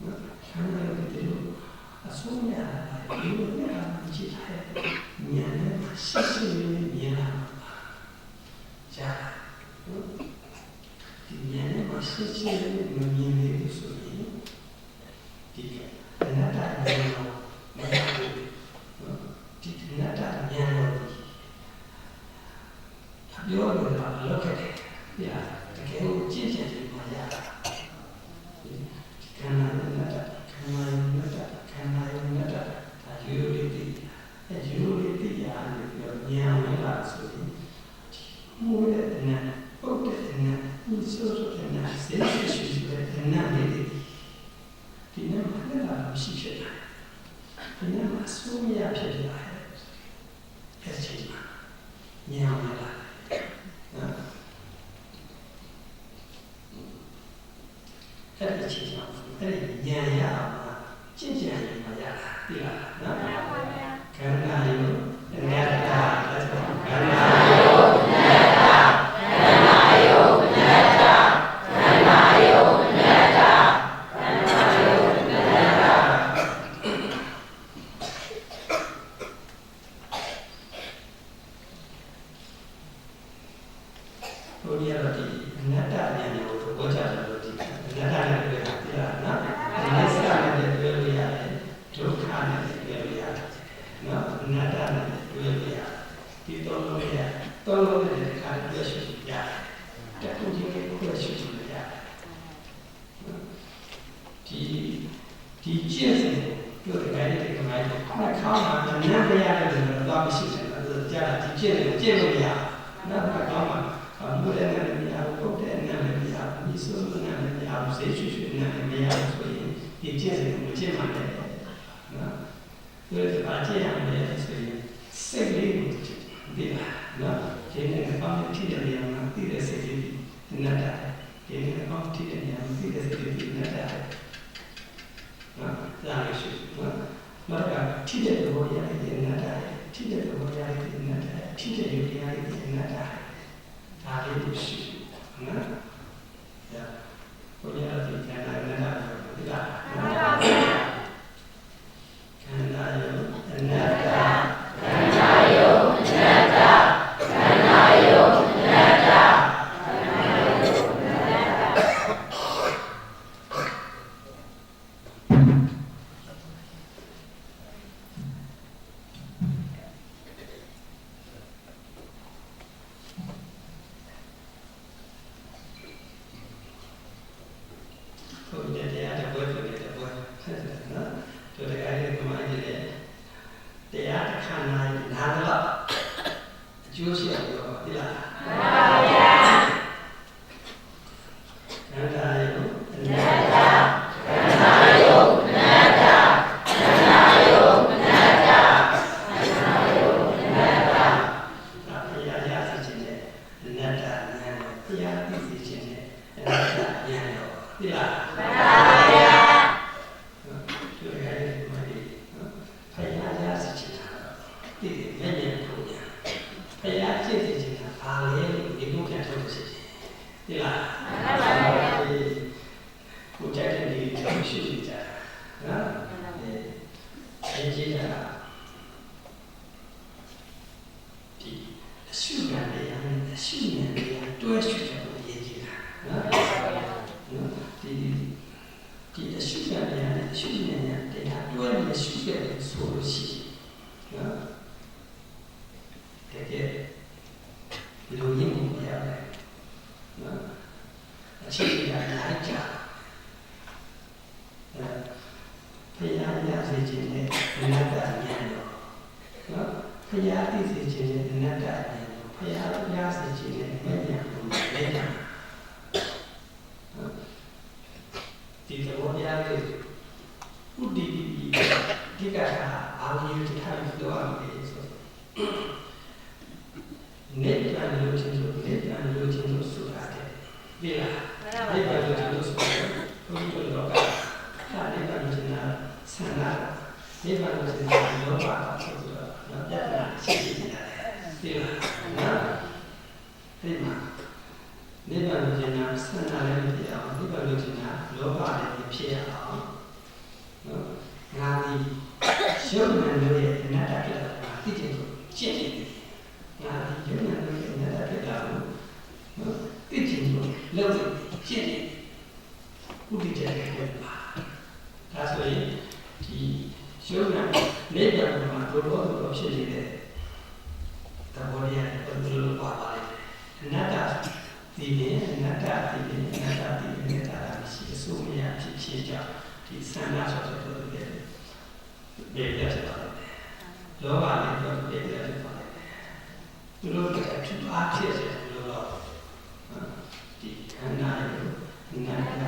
နော်ခန္ဓာဒီလိုအဆုံးရတာဒီလိုနဲ့တာဖြစ်တာဉာဏ်နဲ့ရှိရှိနဲ့မြင်လာကြနော်ဒီဉာဏ်နဲ့ရှိရှိနဲ့မမြင်နေဘူးဆိုရင်ဒီအနတ္တဉာဏ်ကိုမရဘူးနော်ဒီအနတ္တဉာဏ်ကိုပြောလို့တော့လောက်ခဲ့တယ်။ဒါတကယ်ကိုကြည့်ချင်တယ်မှာရတာ။ခန္ဓာနဲ့တတ်ခန္ဓာနဲ့တတ်ခန္ဓာနဲ့တတ်ဒါယူလို့တည်။အဲယူလို့တည်ရတယ်ပြောဉာဏ်ဝင်လာဆိုရင်မူတဲ့နဲ့ပုတ်တဲ့နဲ့ဒီဆိုတဲ့နဲ့စေရှိရှိတဲ့နဲ့နေတယ်။ဒီနဲ့မှလည်းတော့ရှိဖြစ်တယ်။ဒီနဲ့မှဆိုးရဖြစ်တယ်။အဲချိန်မှာဉာဏ်ဝင်လာအဲ့ဒီချင်းကြောင့်အဲ့ဒီဉာဏ်ရအောင်ကျင့်ကြံရမှာရတာသိလားနော်ခန္ဓာယုအနတ္တခန္ဓာယုအနတ္တခန္ဓာယုအနတ္တခန္ဓာယုအနတ္တခန္ဓာယုအနတ္တခန္ဓာယုအနတ္တဘုရားတော်ဒီအနတ္တဉာဏ်ကိုဘောကြတယ်လို့ဒီအနတ္တနဲ့တွေ့တာသိလားနော်ဒီလက်စနဲ့တွေ့လို့ရတယ်ဒုက္ခနဲ့တွေ့လို့ရတယ်နော်အနတ္တနဲ့တွေ့လို့ရတယ်ဒီတော့လို့ရတော့လို့တဲ့ခါတွေ့ရှိရတယ်တခုချင်းကိုတွေ့ရှိရတယ်ဒီကျင့်စဉ်တို့တဲ့ကြိုင်တဲ့ကမိုင်းကိုခါခေါင်းမှာဉာဏ်ပြရတယ်လို့တော့မရှိဘူးအဲ့ဒါကြာဒီကျင့်လို့ကျင့်လို့ရနော်ခါခေါင်းမှာဘုရားနဲ့တရားကိုပုတ်တဲ့နဲ့တရားကိုဒီဆိုတဲ့နဲ့တရားကိုစိတ်ရှိရှိနဲ့တရားကိုဆိုရင်ဒီကျင့်စဉ်ကိုကျင့်မှတယ်နော်ဒီလိုပါကျင့်ရမယ်ဆိုရင်စိတ်လေးကိုဒီလားနော်ဒီနေ့ကပေါင်းထည့်တယ်ရမှာသိတဲ့စိတ်လေးနဲ့တာဒီနေ့ကပေါင်းထည့်တယ်ရမှာသိတဲ့စိတ်လေးနဲ့တာနော်ဒါလည်းရှိနော်နောက်ကထည့်တဲ့ဘောရည်နဲ့တာထည့်တဲ့ဘောရည်နဲ့တာထည့်တဲ့ယူရည်နဲ့တာဒါလေးကိုရှိနော်။ဒါဘုရားဒီခန္ဓာနဲ့တာဒီလားခန္ဓာယုအနတ္တခန္ဓာယုအနတ္တခန္ဓာယုအနတ္တခန္ဓာယုအနတ္တ လို့ချင်းလို့နိဗ္ဗာန်လို့ချင်းလို့ဆိုတာတဲ့ဒီလားနိဗ္ဗာန်လို့ချင်းလို့ဆိုတာဘုရားတို့တော့ဒါနိဗ္ဗာန်လို့ချင်းတာဆန္ဒနိဗ္ဗာန်လို့ချင်းတာလောဘဆိုတော့တော့ပြတ်တာရှိနေတာဒီလားနော်ဒီမှာနိဗ္ဗာန်လို့ချင်းတာဆန္ဒလည်းမဖြစ်အောင်နိဗ္ဗာန်လို့ချင်းတာလောဘလည်းမဖြစ်အောင်နော်ငါဒီရုပ်နာလို့ရဲ့အနတ္တဖြစ်တာသိချင်လို့ရှင်းနေတယ်ငါဒီရုပ်နာလို့ရဲ့အနတ္တဖြစ်တာကိုနော်သိချင်လို့လောက်ရှင်းနေဥဒိတရဲ့ပြောပါဒါဆိုရင်ဒီရုပ်နာနိဗ္ဗာန်မှာဘုရားတော်ဖြစ်နေတဲ့သဘောတရားကိုဘယ်လိုပါပါလဲအနတ္တဒီရင်အနတ္တဒီရင်အနတ္တဒီရင်တာရှိအစိုးမရဖြစ်ကြဒီဆန္ဒဆိုတဲ့ပြောတယ်ဘေးရဖြစ်ပါတယ်လောဘလည်းပြောဘေးရဖြစ်ပါတယ်သူတို့ကအထူးအားဖြည့်တယ်လို့တော့ဒီခန္ဓာရောအနတ္တ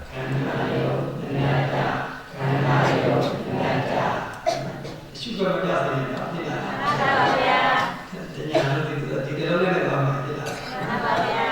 ခန္ဓာရောအနတ္တခန္ဓာရောအနတ္တအရှုပ်ကြတယ်နော်ဒီလားမှန်ပါဗျာတရားလို့ဒီလိုလည်းပါမှာဒီလားမှန်ပါဗျာ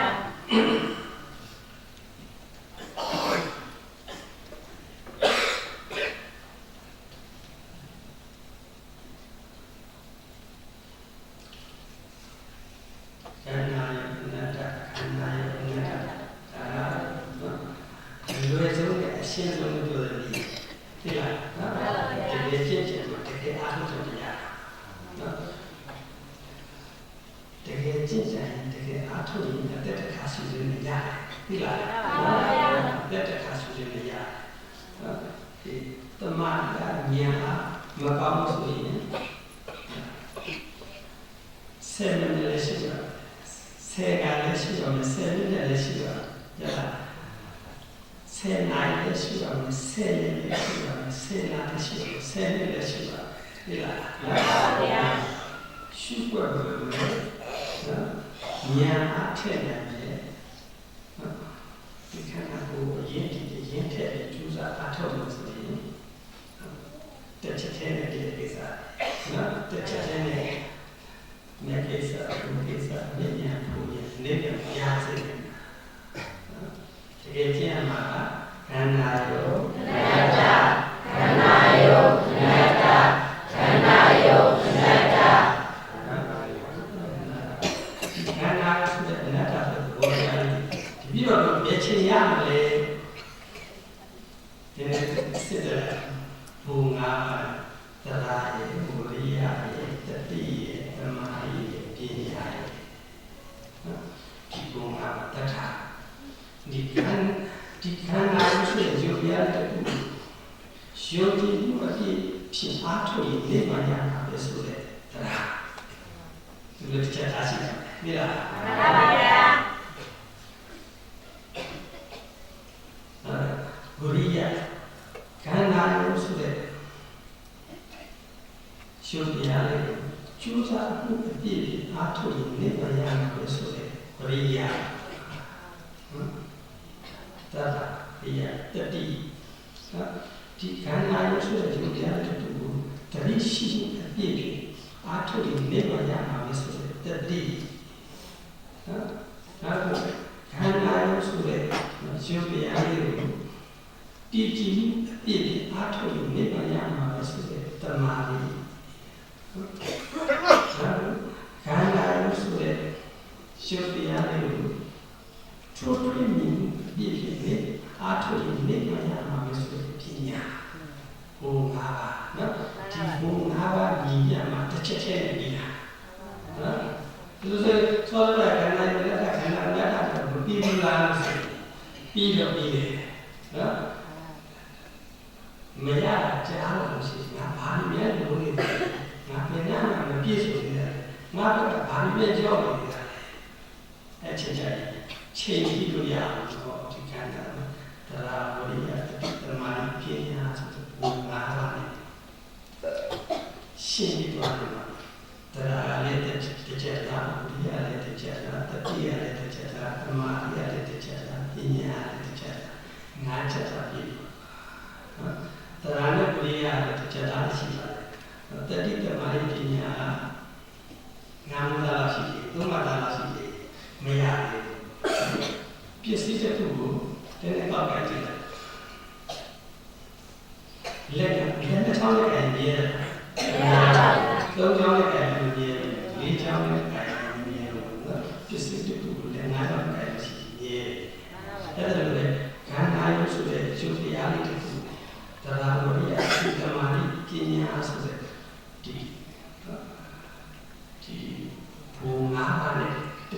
ငါးမသာရှိတယ်သုံးမသာရှိတယ်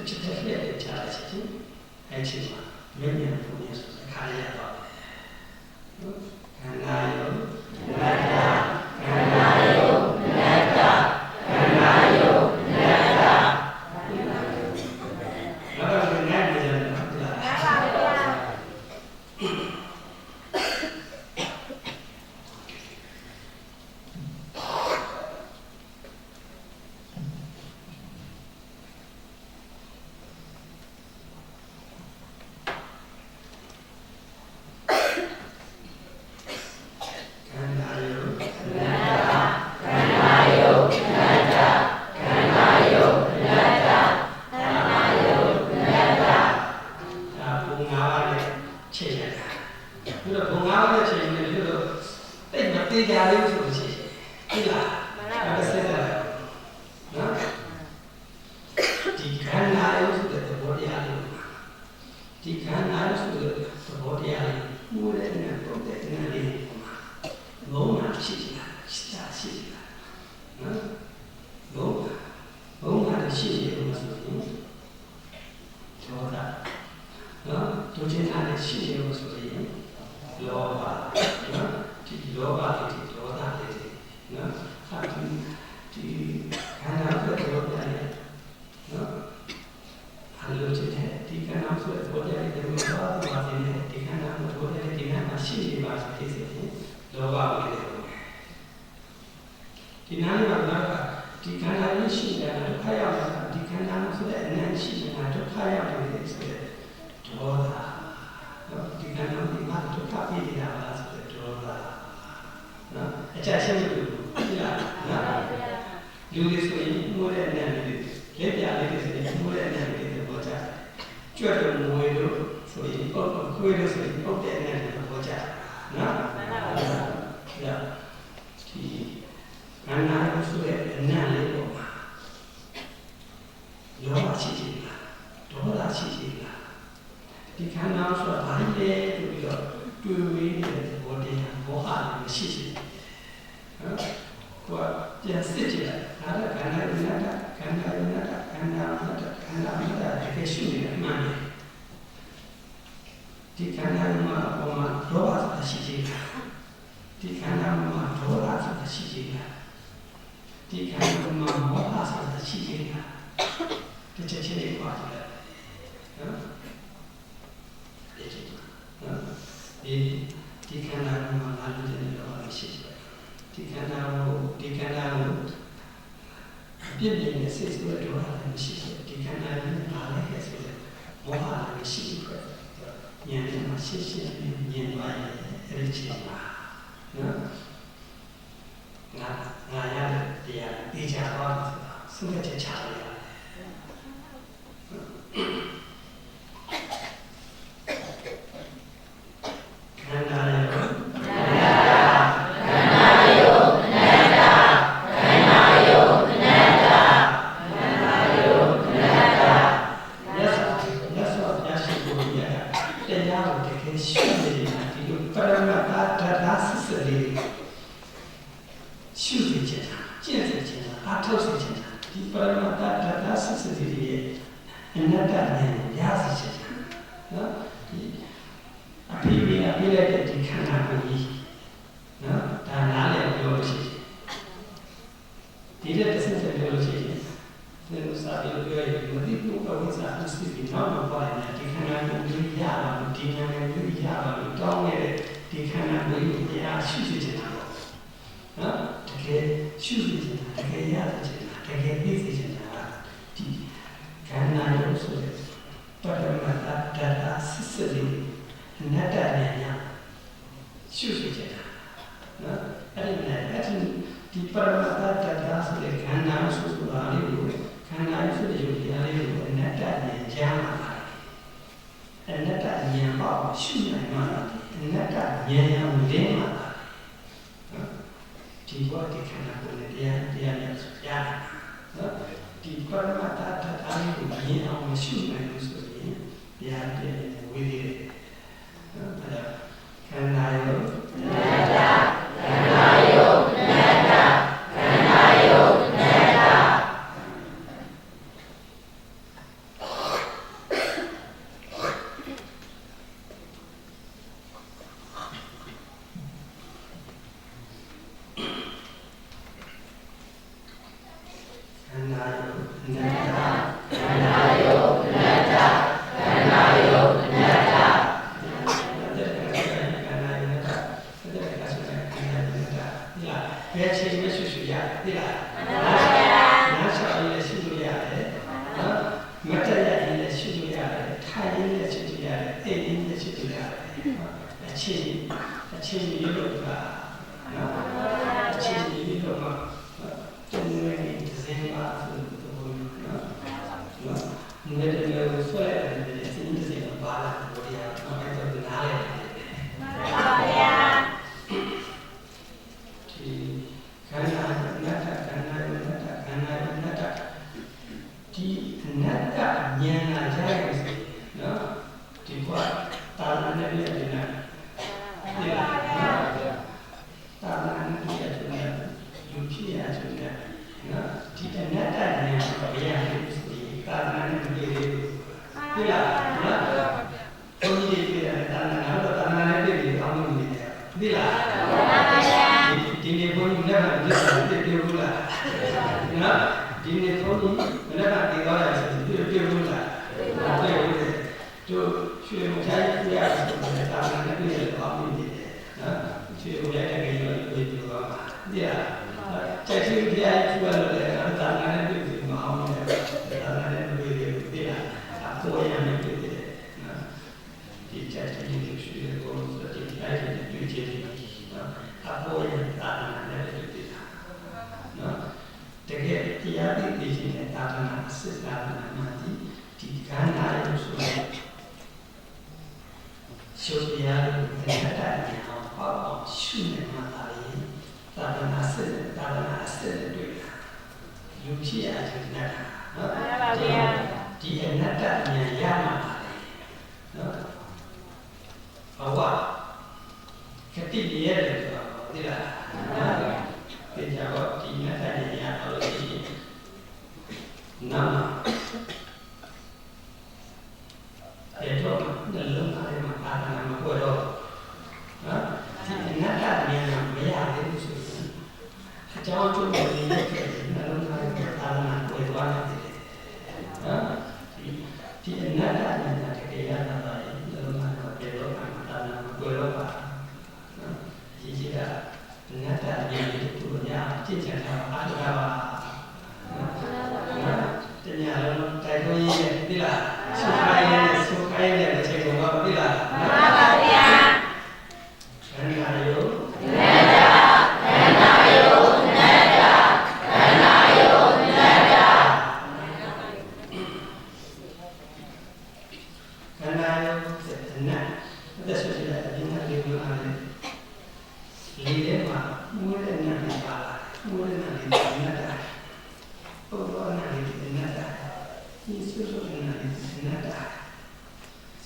ချစ်တဲ့လက်ချာချစ်ချင်းအဲ့ချင်းမှာမင်းမြန်ပုံရဆိုတဲ့ခါရရတော့ခန္ဓာယောနတ္တခန္ဓာယောနတ္တခန္ဓာယောနတ္တနောက်တော့ငါ့ကိုကြည့်ရအောင်လားမှန်ပါဗျာ ထိုင်ရင်းနဲ့ချစ်ကြရတယ်အိမ်ရင်းနဲ့ချစ်ကြရတယ်အချင်းကြီးလို့ကနော်အချင်းကြီးလို့ကတုံးနေနေစင်ပါဆိုတော့နော်နေတယ်လို့ဆွဲရတယ်အချင်းကြီးကပါလာတယ်ဘုရားတော့အဲ့ဒါနားလေပါဗျာဒီခန္ဓာနတ္တခန္ဓာနတ္တခန္ဓာနတ္တဒီနတ္တဉာဏ်လာကြရစီနော်ဒီကွာတာလနဲ့ပြည့်နေတာဒီလားတာလနဲ့ပြည့်နေတာလူဖြစ်ရဆိုတဲ့နော်ဒီနတ္တဉာဏ်ကိုဘယ်ရလဲဆိုရင်တာလနဲ့ပြည့်တယ်ဒီလားနော်ဘုန်းကြီးတွေပြတယ်တာလကတော့တာလနဲ့ပြည့်တယ်အောင်းလို့နေတယ်ဒီလားဒီနေ့ဘုန်းကြီးလည်းပြည့်တယ်ဘူးလားနော်ဒီနေ့ဘုန်းကြီးလည်းဒီတော့ရဆိုပြည့်ဘူးလားပြည့်ဘူးတို့ရွှေမချိုင်းပြရဆိုတဲ့တာဝန်နဲ့ပြည့်တယ်အောင်းနေတယ်နော်ရွှေမချိုင်းတဲ့ကိစ္စကိုပြောပြပါမှာဒီဟာချက်ချင်းပြရချူရလို့လည်းတာဝန်နဲ့ပြည့်တယ်မအောင်ဘူးတာဝန်နဲ့ပြည့်တယ်ဒီဟာအပေါ်ရမယ်ပြည့်တယ်နော်ဒီချက်ချင်းကိုရွှေကိုစတဲ့တိုင်းနဲ့တွေ့ချင်တယ်နော်အပေါ်ရတာဝန်နဲ့ပြည့်တယ်နော်တကယ်တရားသိသိချင်းတဲ့တာဝန်အစစ်တာဝန်မှဒီခန္ဓာရဲ့ဆိုတဲ့ရှုပ်ရတဲ့နတ္တဉာဏ်ကိုပေါ့ရှုနေမှသာလေသာသနာစစ်တွေ့တာလူဖြစ်ရတဲ့နတ္တနော်မှန်ပါဗျာဒီအနတ္တဉာဏ်ရမှာပါလေနော်ဘဝကတိရရတယ်ဆိုတော့ဒီလားဒီကြောင့်ဒီနတ္တဉာဏ်ရအောင်လို့ရှိရင်နာမအဲ့တော့နှလုံးသားထဲမှာအာသနာမကွယ်တော့နော်ဒီအနတ္တဉာဏ်မရသေးဘူးဆိုရင်အကြောင်းကျိုးကိုလည်းနှလုံးသားထဲမှာအာသနာကွယ်သွားတယ်နော်ဒီအနတ္တဉာဏ်တကယ်ရတာပါလေနှလုံးသားမှာပြေတော့အာသနာမကွယ်တော့ပါနော်ဒီကြီးကအနတ္တဉာဏ်ကိုသူတို့ညာကြည့်ချင်တာအားထုတ်တာပါနော်တရားလုံးတိုက်တွန်းရည်ဒီလားဆုခိုင်းတဲ့ချိန်ကဘာဖြစ်လာလဲမှန်ပါဗျာခန္ဓာယောနတ္တခန္ဓာယောနတ္တခန္ဓာယောနတ္တခန္ဓာယောတဲ့နတ်သက်ဆိုတဲ့အရင်ကလေးပြောတာလေလေးထဲမှာမွေးတဲ့နတ်တွေပါလာမွေးတဲ့နတ်တွေနတ္တပုဂ္ဂိုလ်နတ်တွေနတ္တဒီဆိုဆိုနတ်တွေနတ္တ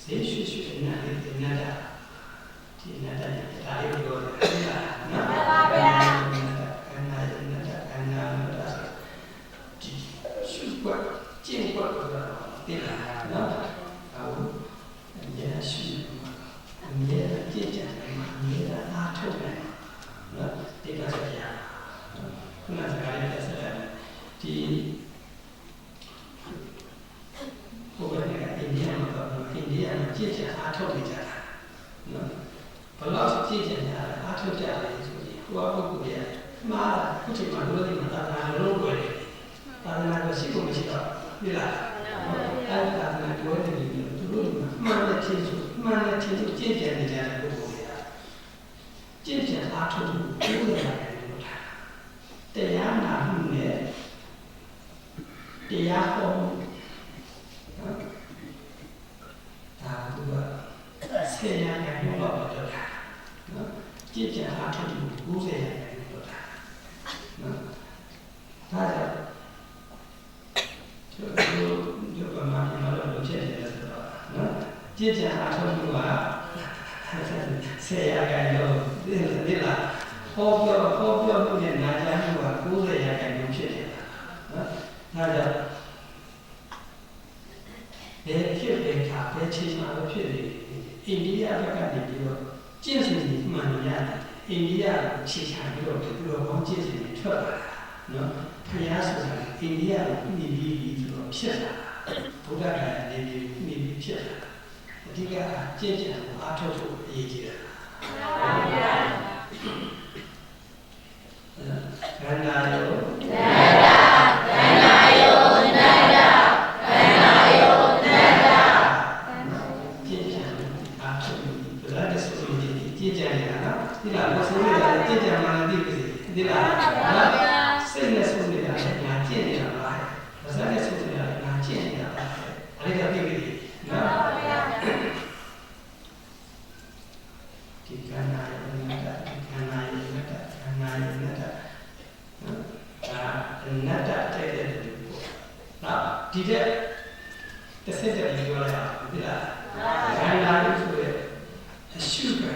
စေရှိရှိနာရီနာတာဒီနာတာဒါလေးပြောတယ်နော်မှန်ပါဗျာခန္ဓာနာတာခန္ဓာနာတာဒီရှိကွက်ကျင့်ကွက်ဆိုတာသိလားနော်အခုအမြဲရှိမှာအမြဲကြည့်ကြတယ်မှာအမြဲအားထုတ်တယ်နော်ဒီကစားရခုနကစကားလေးဆက်တယ်ဒီဘုရားကအိန္ဒိယမှာတော့အိန္ဒိယမှာကြည့်ချင်အားထုတ်နေကြတာနော်ဘလို့ကြည့်ချင်ကြအားထုတ်ကြတယ်ဆိုရင်ဟိုပုဂ္ဂိုလ်ရဲ့မှားခုချိန်မှာလို့ဒီမှာသာသနာလုံးဝယ်တယ်သာသနာကိုရှိဖို့မရှိတော့ဒီလားအဲ့ဒါသာသနာကိုယ်တည်းပြီးသူတို့မှန်တဲ့ချင်းစုကြည့်ကြနေကြတဲ့ပုဂ္ဂိုလ်တွေကကြည့်ချင်အားထုတ်ဖို့ဘုရားကလည်းလို့ထားတရားနာမှုနဲ့တရားဟောဒါကဆေးရံရဲ့ဘုရားတော်တာနော်ကြည့်ကြအားထုတ်မှု90ရာခိုင်နှုန်းတော်တာနော်ဒါကြောင့်ဒီကမှာဒီမှာလို့ဖြစ်နေတယ်ဆိုတော့နော်ကြည့်ကြအားထုတ်မှုက10ရာခိုင်နှုန်းဒီလားဟောပြောမှုနဲ့နာကြားမှုက90ရာခိုင်နှုန်းဖြစ်နေတာနော်ဒါကြောင့်ဘယ်ဖြစ်တဲ့အခါဘယ်ချိန်မှာဖြစ်နေအိန္ဒိယဘက်ကနေပြီးတော့ကျင့်စဉ်ကြီးမှန်ရတယ်အိန္ဒိယကိုခြေချပြီးတော့သူတို့ကောင်းကျင့်စဉ်တွေထွက်လာတာနော်ဖျားဆိုတာအိန္ဒိယကိုနေပြီးဆိုတော့ဖြစ်လာဘုရားကနေပြီးဖြစ်လာအဓိကကျင့်ကြံကိုအားထုတ်ဖို့အရေးကြီးတယ်မှန်ပါဗျာခန္ဓာယောနတ္တခန္ဓာယောနတ္တခန္ဓာယောနတ္တခန္ဓာ တစ်ဆက်တည်းပြောလိုက်အောင်ဒီလားခန္ဓာရုပ်ဆိုတဲ့အရှုခံ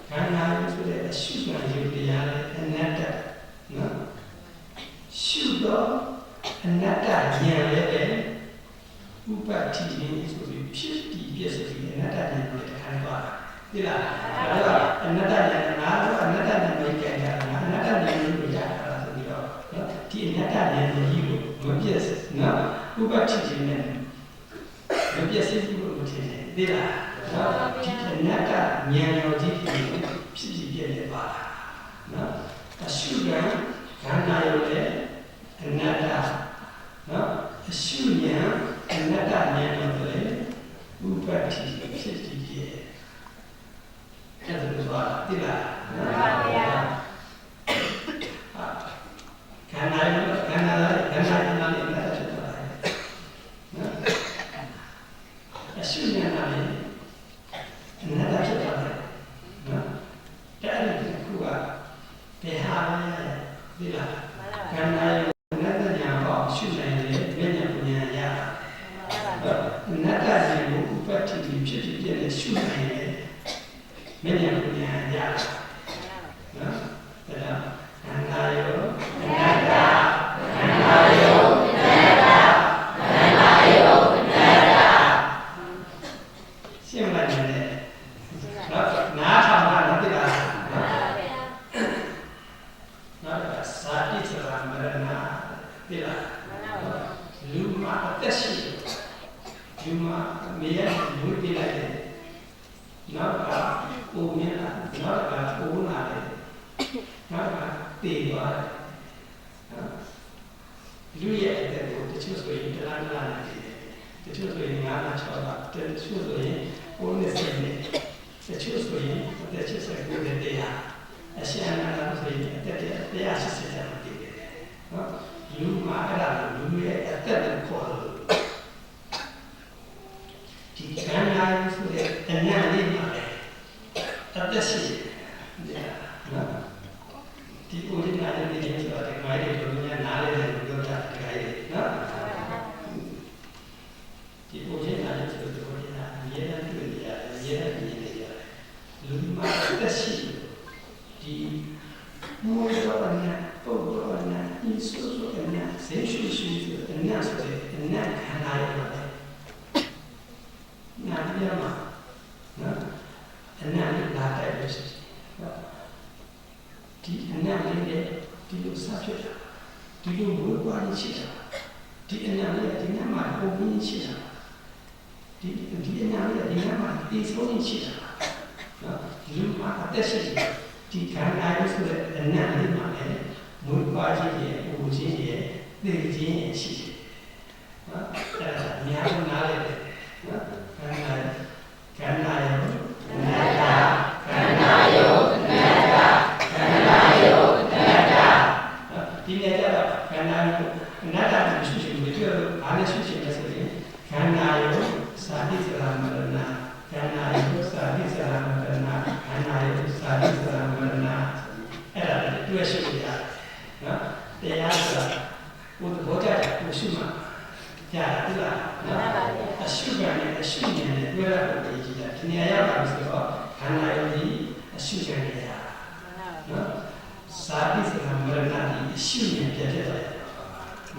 ခန္ဓာရုပ်ဆိုတဲ့အရှုခံရုပ်တရားနဲ့အနတ္တနော်ရှုတော့အနတ္တဉာဏ်လည်းပဲဥပ္ပတ္တိရင်းဆိုပြီးဖြစ်ပြီးပြည့်စုံပြီးအနတ္တဉာဏ်နဲ့တခါသွားတာဒီလားဒါကအနတ္တဉာဏ်ငါတို့အနတ္တဉာဏ်ကိုကြိုက်တာငါအနတ္တဉာဏ်ကိုရတာဆိုပြီးတော့ဒီအနတ္တဉာဏ်ကိုကြီးလို့မပြည့်စုံနော်ဥပ္ပတ္တိရင်းနဲ့မပြည့်စုံဘူးလို့ထင်တယ်ဒီလားဒီအနတ္တဉာဏ်ရောကြီးဖြစ်ပြီးပြည့်နေပါလားနော်အရှုခံခန္ဓာရောလည်းအနတ္တနော်အရှုဉာဏ်အနတ္တဉာဏ်ရောလည်းဥပ္ပတ္တိဖြစ်ပြီးပြည့်အဲ့ဒါလို့ဆိုတာတိလားမှန်ပါဗျာခန္ဓာရောခန္ဓာလည်းအနတ္တဖြစ်သွားတယ်နော်အရှုဉာဏ်လည်းအနတ္တဖြစ်သွားတယ်နော်တဲ့အဲ့ဒီခုကဘယ်ဟာလဲဒီလားခန္ဓာရောအနတ္တဉာဏ်ဟောရှုနိုင်တယ်ဉာဏ်ဉာဏ်ရအနတ္တဉာဏ်ကိုဥပ္ပတ္တိဖြစ်ပြီးပြည့်တဲ့ရှုနိုင်တယ်မဉ္ဇဉ်ပညာရနော်ဒါခန္ဓာယောအနတ္တခန္ဓာယောအနတ္တခန္ဓာယောအနတ္တရှင်းလိုက်တယ်နော်နားထောင်တာနော်တိလားနော်စာတိစရာမရဏတိလားလူမအသက်ရှိလူမမေရလူပြလိုက်တယ်နောက်ကကိုမြင်လာနောက်ကကိုနာတယ်နောက်ကတည်သွားတယ်လူရဲ့အတဲ့ကိုတချို့ဆိုရင်တလားတလားနဲ့တချို့ဆိုရင်9လ6လတချို့ဆိုရင်9နှစ်10နှစ်တချို့ဆိုရင်အသက်89နှစ်တရားအရှင်အနန္ဒဆိုရင်အသက်180နှစ်တည်တယ်နော်လူမှာအဲ့ဒါလူရဲ့အသက်ကိုခေါ်လို့ဒီခန္ဓာဆိုတဲ့အနတ်လေးမှာအသက်ရှိတယ်နော်ဒီဥဒိနာရဲ့ဒီဆိုတာဒီမိုင်းတွေတို့များနားလေးနဲ့ပြောတာတခါကြီးနော်ဒီဥဒိနာရဲ့ဆိုတော့ဒီနာအရေးနဲ့တွေ့ရတယ်အရေးနဲ့မြင်နေရတယ်လူမှာအသက်ရှိဒီမိုးရောနာပုဂ္ဂိုလ်နာဤဆိုဆိုအနတ်ဆေးရှိရှိအနတ်ဆိုတဲ့အနတ်ခန္ဓာရဲ့နာပြမှာနော်အနတ်လေးလာတဲ့လို့ရှိတယ်ဒီအနတ်လေးနဲ့ဒီလိုစဖြစ်တာဒီလိုဝိပွားနေရှိတာဒီအနတ်လေးဒီညမှာပုံပြီးရှိတာဒီအနတ်လေးဒီညမှာဒီဆုံးနေရှိတာနော်လူမှာအသက်ရှိတယ်ဒီခန္ဓာရဲ့ဆိုတဲ့အနတ်လေးမှာလည်းဝိပွားခြင်းရဲ့ပူခြင်းရဲ့သိခြင်းရဲ့ရှိတယ်နော်အဲ့ဒါအများကြီးနားလည်တယ်နော်ခန္ဓာယောအနတ္တခန္ဓာယောအနတ္တခန္ဓာယောအနတ္တခန္ဓာယောအနတ္တဒီနေ့တော့ခန္ဓာယောအနတ္တကိုရှိရှိပြီးတော့ဘာနဲ့ရှိရှိလဲဆိုရင်ခန္ဓာယောသာတိစရာမရဏခန္ဓာယောသာတိစရာမရဏခန္ဓာယောသာတိစရာမရဏအဲ့ဒါတွေ့ရှိရတယ်နော်တရားဆိုတာဘုရားကြားကိုရှိမှရတယ်လားနော်အရှုခံနဲ့အရှုဉာဏ်နဲ့တွေ့ရတဲ့ကြီးတာဒီနေရာရောက်ပါဆိုတော့ခန္ဓာယောဒီအရှုဉာဏ်နဲ့ရနော်စာတိစရာမရဏဒီအရှုဉာဏ်ပြည့်တဲ့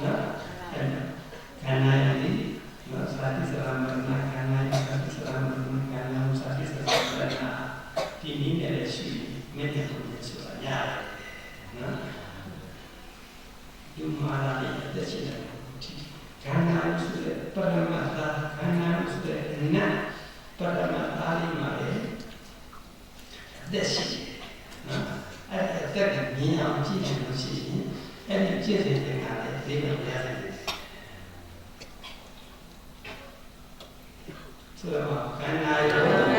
နော်ခန္ဓာယောဒီနော်စာတိစရာမရဏခန္ဓာယောစာတိစရာမရဏခန္ဓာယောစာတိစရာမရဏဒီနည်းနဲ့ရှိမြဲတဲ့ပုံဆိုတာရတယ်နော်ဒီမှာလည်းအသက်ရှင်တယ်ခန္ဓာဆိုတဲ့ပရမတ္တခန္ဓာဆိုတဲ့အနတ်ပရမတ္တလေးမှာလေအသက်ရှိတယ်နော်အဲ့အသက်ကမြင်အောင်ကြည့်နေလို့ရှိရင်အဲ့ဒီကြည့်တဲ့ကလည်းသိလို့ရတယ်ဆိုတော့ခန္ဓာရော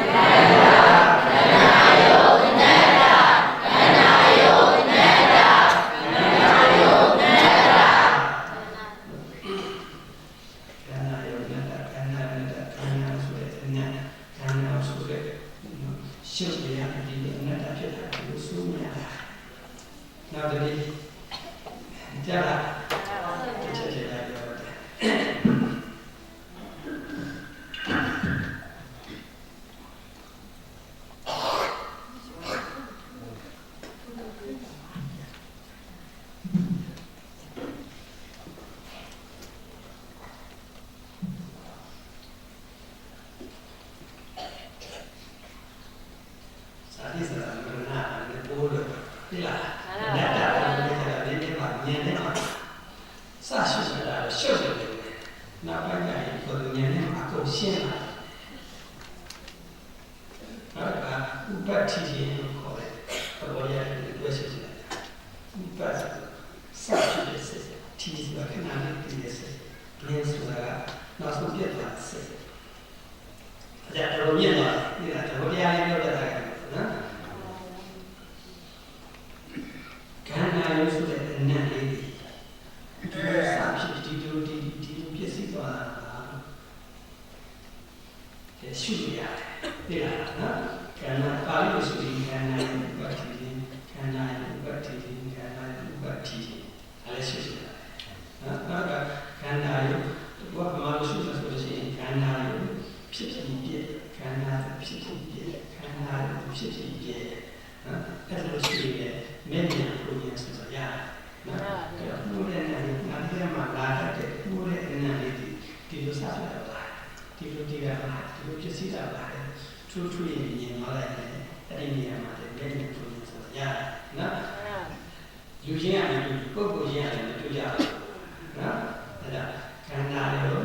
နောက်တစ်နေ့ ကြားလားချက်ချက်လိုက်ပြောတယ် ဆိုဉာဏ်နဲ့အကုန်ရှင်းလာနောက်ကဥပတ္တိခြင်းလို့ခေါ်တယ်ဘောရတဲ့တွေ့ရှိတယ်ဥပတ္တိစတဲ့စစ်တီးဆိုတာခဏလေးတည်တဲ့စစ်ဘင်းဆိုတာကနောက်ဆုံးပြတ်သွားစစ်အဲ့ဒါတော့မြင်သွားပြီဒါတော့တရားလေးပြောတတ်တာနော်ခန္ဓာရုပ်ဆိုတဲ့အနတ်လေးဒီစာဖြစ်ဒီလိုပြည့်စည်သွားတာကဲရှုရတယ်သိလားနော်ခန္ဓာပါဠိလိုဆိုရင်ခန္ဓာဥပတ္တိခန္ဓာဥပတ္တိခန္ဓာဥပတ္တိအဲ့ဒါရှုရတယ်နော်နောက်ကခန္ဓာရုပ်ဘုရားမှာရှုလို့ဆိုရင်ခန္ဓာရုပ်ဖြစ်ဖြစ်ပြည့်ခန္ဓာဖြစ်ဖြစ်ပြည့်ခန္ဓာဖြစ်ဖြစ်ပြည့်နော်အဲ့လိုရှိရင်မြင်မြန်ကိုဉာဏ်ဆိုရနော်အဲ့တော့ဘုရားနဲ့ငါတရားမှာလာတဲ့ဘုရားနဲ့ဒီလိုစားရတာဒီလိုတရားမှာဒီလိုဖြစ်စီတာပါထူးထူးရင်မြင်သွားလိုက်တယ်အဲ့ဒီနေရာမှာလည်းလက်နဲ့ကိုဉာဏ်ဆိုရနော်လူချင်းရတယ်ပုဂ္ဂိုလ်ချင်းရတယ်တူကြတယ်နော်အဲ့ဒါခန္ဓာရော